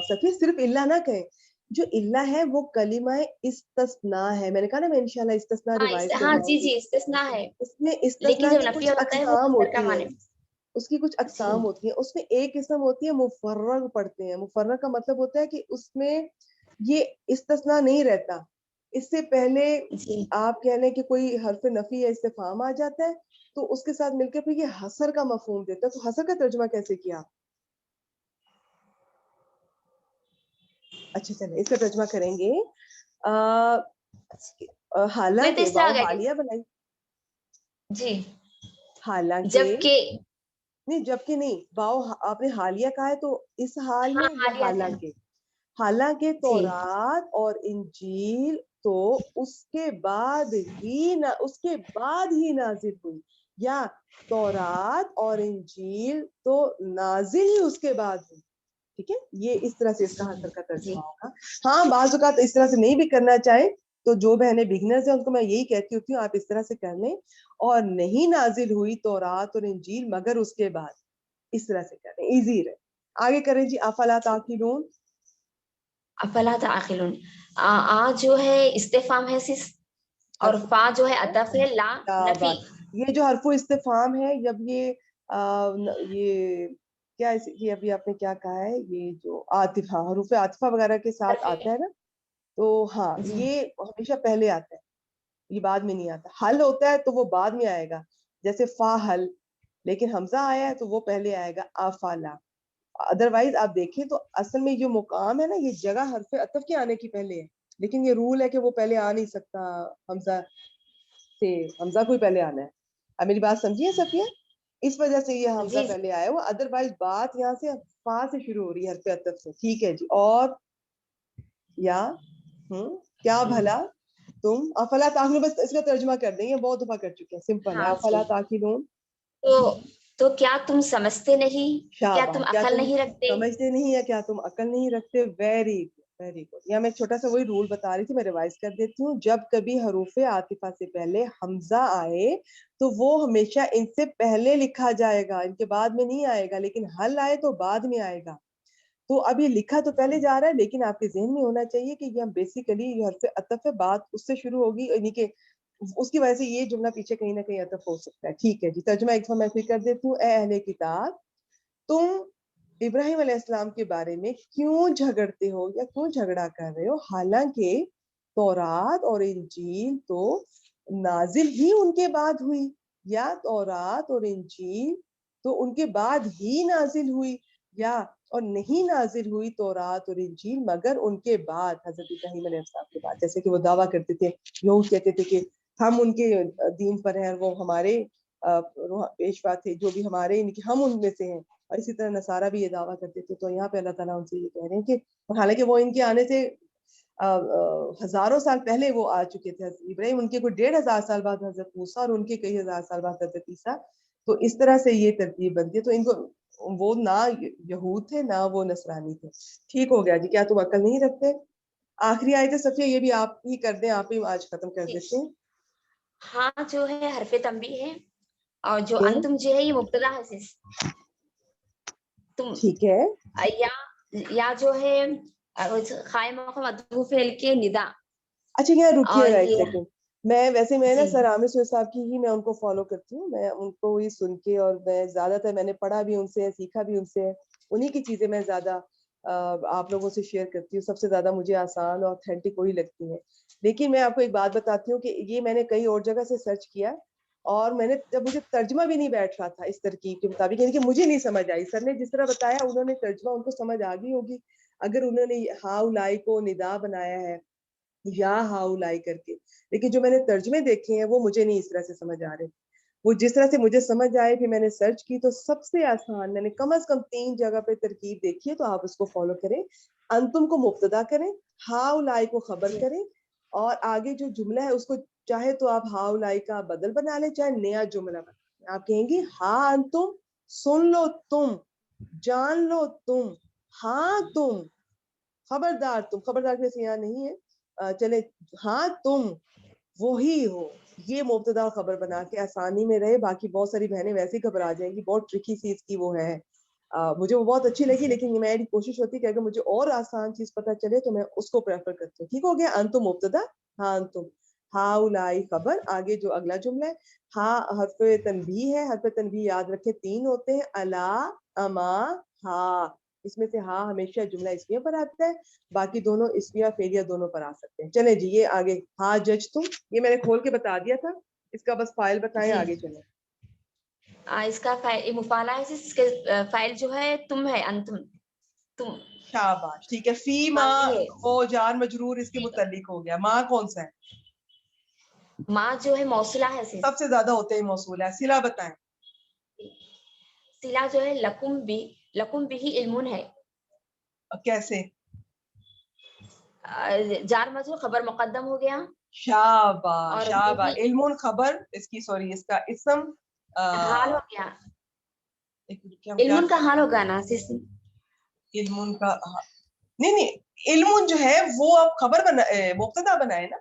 صفیہ صرف الا نہ کہیں، جو الا ہے وہ کلمہ استثناء ہے. میں نے کہا نا میں انشاءاللہ استثناء ریوائز ہاں جی جی استثناء ہے، اس میں لیکن استثناء جب کی نفی کچھ ہوتا ہے وہ اقسام حسر کا ہوتی معنی. ہیں، اس کی کچھ اقسام ہوتی ہیں. اس میں ایک قسم ہوتی ہے مفرغ پڑھتے ہیں. مفرغ کا مطلب ہوتا ہے کہ اس میں یہ استثناء نہیں رہتا، اس سے پہلے جی آپ کہہ لیں کہ کوئی حرف نفی یا استفہام آ جاتا ہے تو اس کے ساتھ مل کے پھر یہ حسر کا مفہوم دیتا ہے. تو حسر کا ترجمہ کیسے کیا؟ اچھا چلیں اس کا ترجمہ کریں گے. حالانکہ آ واؤ گیا حالیہ بنائی، جی حالانکہ جبکہ نہیں، جبکہ نہیں، واؤ آپ نے حالیہ کہا ہے تو اس حال میں یا حالیہ تھا. حالانکہ؟ حالانکہ جی تورات اور انجیل تو اس کے بعد ہی نازل ہوئی، یا تورات اور انجیل تو نازل ہی اس کے بعد ہوئی. ٹھیک ہے، یہ اس طرح سے اس کا حسر کا ترجمہ ہوگا. ہاں بعض اوقات اس طرح سے نہیں بھی کرنا چاہیں تو جو بہنیں بگنرز ہیں ان کو میں یہی کہتی ہوتی ہوں آپ اس طرح سے کر لیں، اور نہیں نازل ہوئی تورات اور انجیل مگر اس کے بعد، اس طرح سے کر لیں، ایزی رہے. آگے کریں جی. افلا تعقلون. افلا تعقلون جو ہے استفہام ہے اور فا جو ہے عطف ہے لا نفی. یہ جو حرف استفہام ہے، جب یہ کیا یہ ابھی آپ نے کیا کہا ہے، یہ جو عاطفہ حروف عاطفہ وغیرہ کے ساتھ آتا ہے نا، تو ہاں جی یہ ہمیشہ پہلے آتا ہے، یہ بعد میں نہیں آتا. حل ہوتا ہے تو وہ بعد میں آئے گا، جیسے فا حل، لیکن حمزہ آیا ہے تو وہ پہلے آئے گا افلا. ادروائز آپ دیکھیں تو اصل میں جو مقام ہے نا، یہ جگہ حرف عطف کے آنے کی پہلے ہے، لیکن یہ رول ہے کہ وہ پہلے آ نہیں سکتا حمزہ سے، حمزہ کوئی پہلے آنا ہے. اب میری بات سمجھیے صفیہ، اس وجہ سے یہ حمزہ جی پہلے آیا ہوا، ادروائز بات یہاں سے فا سے شروع ہو رہی ہے حرف عطف سے. ٹھیک ہے جی. اور یا کیا بھلا تم افلا تعقلون، بس اس کا ترجمہ کر دیں، یہ بہت دفعہ کر چکے ہیں، سمپل ہے. ہاں افلا جی. تعقلون. تو کیا تم سمجھتے نہیں، کیا شاباش. تم کیا عقل تم نہیں رکھتے. سمجھتے نہیں، یا کیا تم عقل نہیں رکھتے. Very very good. یا میں چھوٹا سا وہی رول بتا رہی تھی، میں ریوائز کر دیتی ہوں. جب کبھی حروف عاطفہ سے پہلے حمزہ آئے تو وہ ہمیشہ ان سے پہلے لکھا جائے گا، ان کے بعد میں نہیں آئے گا. لیکن حل آئے تو بعد میں آئے گا. تو اب یہ لکھا تو پہلے جا رہا ہے، لیکن آپ کے ذہن میں ہونا چاہیے کہ یہ بیسیکلی یہ حرف عطف ہے، بات اس سے شروع ہوگی، یعنی کہ اس کی وجہ سے یہ جملہ پیچھے کہیں نہ کہیں عطف ہو سکتا ہے. ٹھیک ہے جی. ترجمہ ایک دفعہ میں پھر کر دیتی ہوں. اے اہل کتاب، تم ابراہیم علیہ السلام کے بارے میں کیوں جھگڑتے ہو یا کیوں جھگڑا کر رہے ہو، حالانکہ تورات اور انجیل تو نازل ہی ان کے بعد ہوئی، یا تورات اور انجیل تو ان کے بعد ہی نازل ہوئی، یا اور نہیں نازل ہوئی تورات اور انجیل مگر ان کے بعد، حضرت ابراہیم علیہ السلام کے بعد. جیسے کہ وہ دعویٰ کرتے تھے، یہود کہتے تھے کہ ہم ان کے دین پر ہیں، وہ ہمارے پیشوا تھے جو بھی ہمارے، ہم ان میں سے ہیں. اور اسی طرح نصارہ بھی یہ دعویٰ کرتے تھے. تو یہاں پہ اللہ تعالیٰ ان سے یہ کہہ رہے ہیں کہ حالانکہ وہ ان کے آنے سے ہزاروں سال پہلے وہ آ چکے تھے. ابراہیم ان کے کوئی 1500 سال بعد حضرت موسیٰ، اور ان کے کئی ہزار سال بعد حضرت عیسیٰ. تو اس طرح سے یہ ترتیب بنتی ہے. تو ان کو وہ نہ یہود تھے نہ وہ نصرانی تھے. ٹھیک ہو گیا جی. کیا تم عقل نہیں رکھتے. آخری آیت صفیہ یہ بھی آپ ہی کر دیں، آپ ہی آج ختم کر دیتے ہیں. ہاں جو ہے حرف تنبیہ ہے، اور جو انتم جو ہے یہ مبتدا ہے. تم ٹھیک ہے. یا جو ہے قائم مقام مدعو فعل کے ندا. اچھا یہاں رکیے اور گا ایک سیکنڈ. میں نا جی سر عامر صاحب کی ہی میں ان کو فالو کرتی ہوں، میں ان کو ہی سن کے، اور میں زیادہ تر میں نے پڑھا بھی ان سے، سیکھا بھی ان سے، انہی کی چیزیں میں زیادہ آپ لوگوں سے شیئر کرتی ہوں. سب سے زیادہ مجھے آسان اور اوتھینٹک وہی لگتی ہیں. لیکن میں آپ کو ایک بات بتاتی ہوں کہ یہ میں نے کئی اور جگہ سے سرچ کیا، اور میں نے جب مجھے ترجمہ بھی نہیں بیٹھ رہا تھا اس ترکیب کے مطابق، یعنی کہ مجھے نہیں سمجھ آئی. سر نے جس طرح بتایا انہوں نے ترجمہ ان کو سمجھ آ گئی ہوگی. اگر انہوں نے ہاؤلائی کو ندا بنایا ہے یا ہاؤلائی کر کے، لیکن جو میں نے ترجمے دیکھے ہیں وہ مجھے نہیں اس طرح سے سمجھ آ رہے. وہ جس طرح سے مجھے سمجھ آئے پھر میں نے سرچ کی تو سب سے آسان، میں نے کم از کم 3 جگہ پہ ترکیب دیکھی ہے، تو آپ اس کو فالو کریں. انتم کو مبتدا کریں، ہاؤلائی کو خبر کریں، اور آگے جو جملہ ہے اس کو چاہے تو آپ ہاؤلائی کا بدل بنا لیں، چاہے نیا جملہ بنا لیں. آپ کہیں گی ہاں انتم، سن لو تم، جان لو تم، ہاں تم، خبردار تم. خبردار کے یہاں نہیں ہے، چلے ہاں تم وہی ہو. یہ مبتدا خبر بنا کے آسانی میں رہے. باقی بہت ساری بہنیں ویسے ہی گھبرا جائیں گی، بہت ٹرکی سی اس کی وہ ہے. مجھے وہ بہت اچھی لگی، لیکن میری کوشش ہوتی ہے کہ اگر مجھے اور آسان چیز پتہ چلے تو میں اس کو پریفر کرتی ہوں. ٹھیک ہو گیا؟ انتم مبتدا، ہاں انتم، ہاؤلائی خبر. آگے جو اگلا جملہ ہے، ہاں حرف تنبیہ ہے. حرف تنبیہ یاد رکھے 3 ہوتے ہیں، الا، اما، ہاں. اس میں سے ہاں ہمیشہ جملہ اسمیہ پر آتا ہے، باقی دونوں اسمیہ فعلیہ دونوں پر آ سکتے ہیں. چلیں جی، یہ آگے ہاں جج تم، یہ میں نے کھول کے بتا دیا تھا، اس کا بس فائل بتائیں. جی. آگے چلیں. اس کا فائل مفعلہ ہے، اس کے فائل جو ہے تم ہے، انتم، تم. شاباش، ٹھیک ہے. فی ما ماضی ہے. وہ جار مجرور اس کے متعلق ہو گیا. ماں کون سا ہے؟ ماں جو ہے موصولہ ہے، سب سے زیادہ ہوتے ہیں موصول ہے. صلہ بتائیں. صلہ جو ہے لکم بھی علم ہے. کیسے؟ جار مجرور خبر مقدم ہو گیا. شاباش اور شاباش. بھی علم خبر، اس کی سوری اس کا اسم حال ہو گیا. کیا علم کا حال ہوگا نا سس. علم کا نہیں، علم جو ہے وہ آپ خبر مبتدا بنائے نا.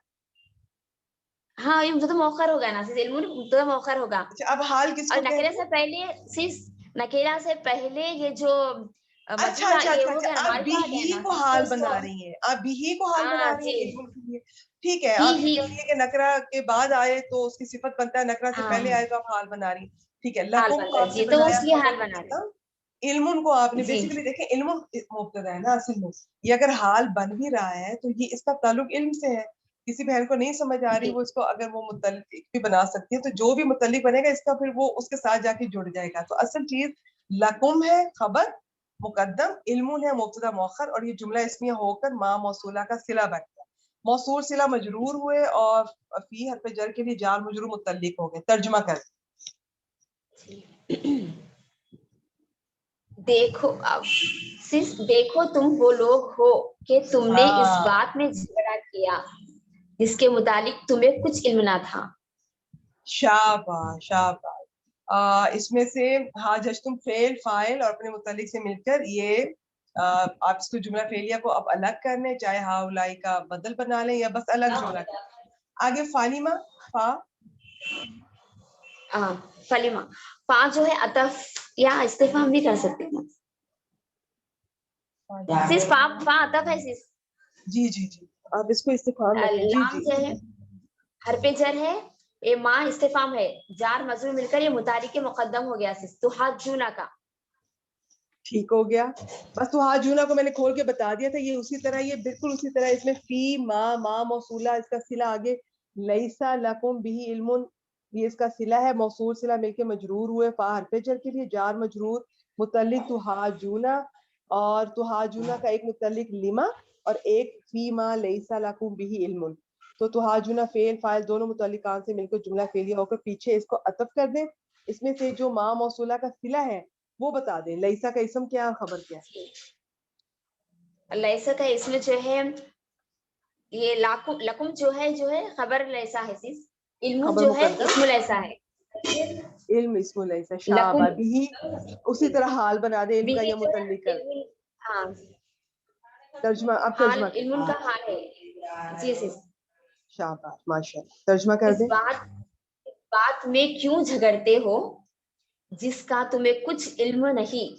ہاں یہ مبتدا مؤخر ہوگا نا سس. علم مبتدا مؤخر ہوگا. اچھا، اب حال کس اور کو نکیرہ کہتے سے ہیں؟ پہلے سس، نکیرہ سے پہلے یہ جو اچھا مجھول اچھا یہ اچھا ہو گیا نا، اچھا، آپ بھی معرفہ آ گیا ہی نا کو سس، تو حال اس کو بنا رہی ہیں. آپ بھی ہی کو حال بنا رہی جی ہیں علم کے لیے. ٹھیک ہے، آپ یہ ہی کہہ رہی ہے کہ نکرہ کے بعد آئے تو اس کی صفت بنتا ہے، نکرہ سے ہاں پہلے آئے تو آپ حال بنا رہی ہیں. ٹھیک ہے. حال لکم کو بنتا ہے. آپ نے جی تو بنایا اس لیے خبر حال بنا رہے. مقدم، علم کو آپ نے جی بیسیکلی دیکھیں علم مبتدا ہے نا اصل میں. یہ اگر حال بن بھی رہا ہے تو یہ اس کا تعلق علم سے ہے. کسی بہن کو نہیں سمجھ آ رہی، جی وہ اس کو اگر وہ متعلق بھی بنا سکتی ہے، تو جو بھی متعلق بنے گا اس کا پھر وہ اس کے ساتھ جا کے جڑ جائے گا. تو اصل چیز لکم ہے خبر مقدم، علم ہے مبتدا مؤخر، اور یہ جملہ اسمیہ ہو کر ما موصولہ کا صلہ بن گیا. موصول صلہ مجرور ہوئے اور فی حرف جر کے لیے جار مجرور متعلق ہو گئے. ترجمہ کر. دیکھو اب سس، دیکھو تم وہ لوگ ہو کہ تم نے اس بات میں جھگڑا کیا جس کے متعلق تمہیں کچھ علم نہ تھا. شاباش شاباش. اس میں سے ہاں جج تم فعل فاعل اور اپنے متعلق سے مل کر یہ آپ اس کو جملہ فعلیہ کو اب الگ کر لیں، چاہے ہاؤلائی کا بدل بنا لیں یا بس الگ جملہ کر لیں. آگے فالیما، فا. فلیما، فا جو ہے عطف یا استفہام بھی کر سکتے ہیں. سس فا عطف ہے سس. جی جی جی، آپ اس کو استفہام رکھیں. جی لام جی جو ہے حرف جر ہے، یہ ماں استفہام ہے، جار مجرور مل کر یہ متعلق کے مقدم ہو گیا سس. تو حاجونا کا. ٹھیک ہو گیا. بس تو حاجونا کو میں نے کھول کے بتا دیا تھا. یہ اسی طرح، یہ بالکل اسی طرح اس میں فی ما موصولہ، اس کا صلہ آگے لیسا لکم بھی علم، یہ اس کا صلہ ہے، موصول صلہ مل کے مجرور ہوئے. فا حرف جر کے لیے جار مجرور متعلق تو حاجونا، اور تو حاجونا کا ایک متعلق لما اور ایک فی ما لیسا لکم بھی علم. تو حاجونا فعل فاعل دونوں متعلقان سے مل کر جملہ فعلیہ ہو کر پیچھے اس کو عطف کر دیں. اس میں سے جو ما موصولہ کا صلہ ہے وہ بتا دیں. لیسا کا اسم کیا اور خبر کیا ہے؟ لیسا کا اسم جو ہے یہ لکم جو ہے خبر لیسا ہے سس. علم خبر جو ہے مقدم، اسم لیسا ہے. علم اسم لیسا. لکم شابہ بھی اسی طرح حال بنا دے علم بھی کا یا جو ہے متعلق کر. علم، ہاں ترجمہ، اب حال ترجمہ کر. علم کا حال ہے. جی سس. شاباش ماشاءاللہ. ترجمہ کر اس دیں. بات میں کیوں جھگڑتے ہو جس کا تمہیں کچھ علم نہیں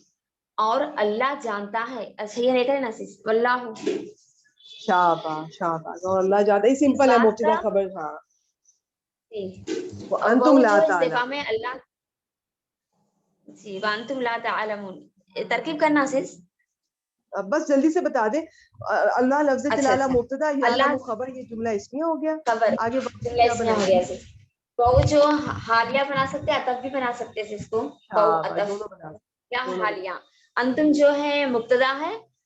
اور اللہ جانتا ہے. اچھا یہ نہیں کرے نا سس. واللہ. شاباش شاباش. اور اللہ جانتا ہے، اس سمپل ہے، بات مبتدا کا خبر. ہاں، وہ وانتم لا جو تعلمون. استفہام ہے اللہ. جی وانتم لا تعلمون، ترکیب کرنا سس. بس جلدی سے بتا دیں. اللہ لفظ اچھا جلالہ اچھا، مبتدا، یعلم اللہ خبر، یہ جملہ اسمیہ ہو گیا. خبر آگے جملہ کیا اس میں ہو بنائیں گیا گے؟ سس. بہو جو حالیہ بنا سکتے ہیں، عطف بھی بنا سکتے ہیں اس کو. بہو شاباش، عطف دونوں بنا یا دونوں بنا. حالیہ. انتم جو ہے مبتدا ہے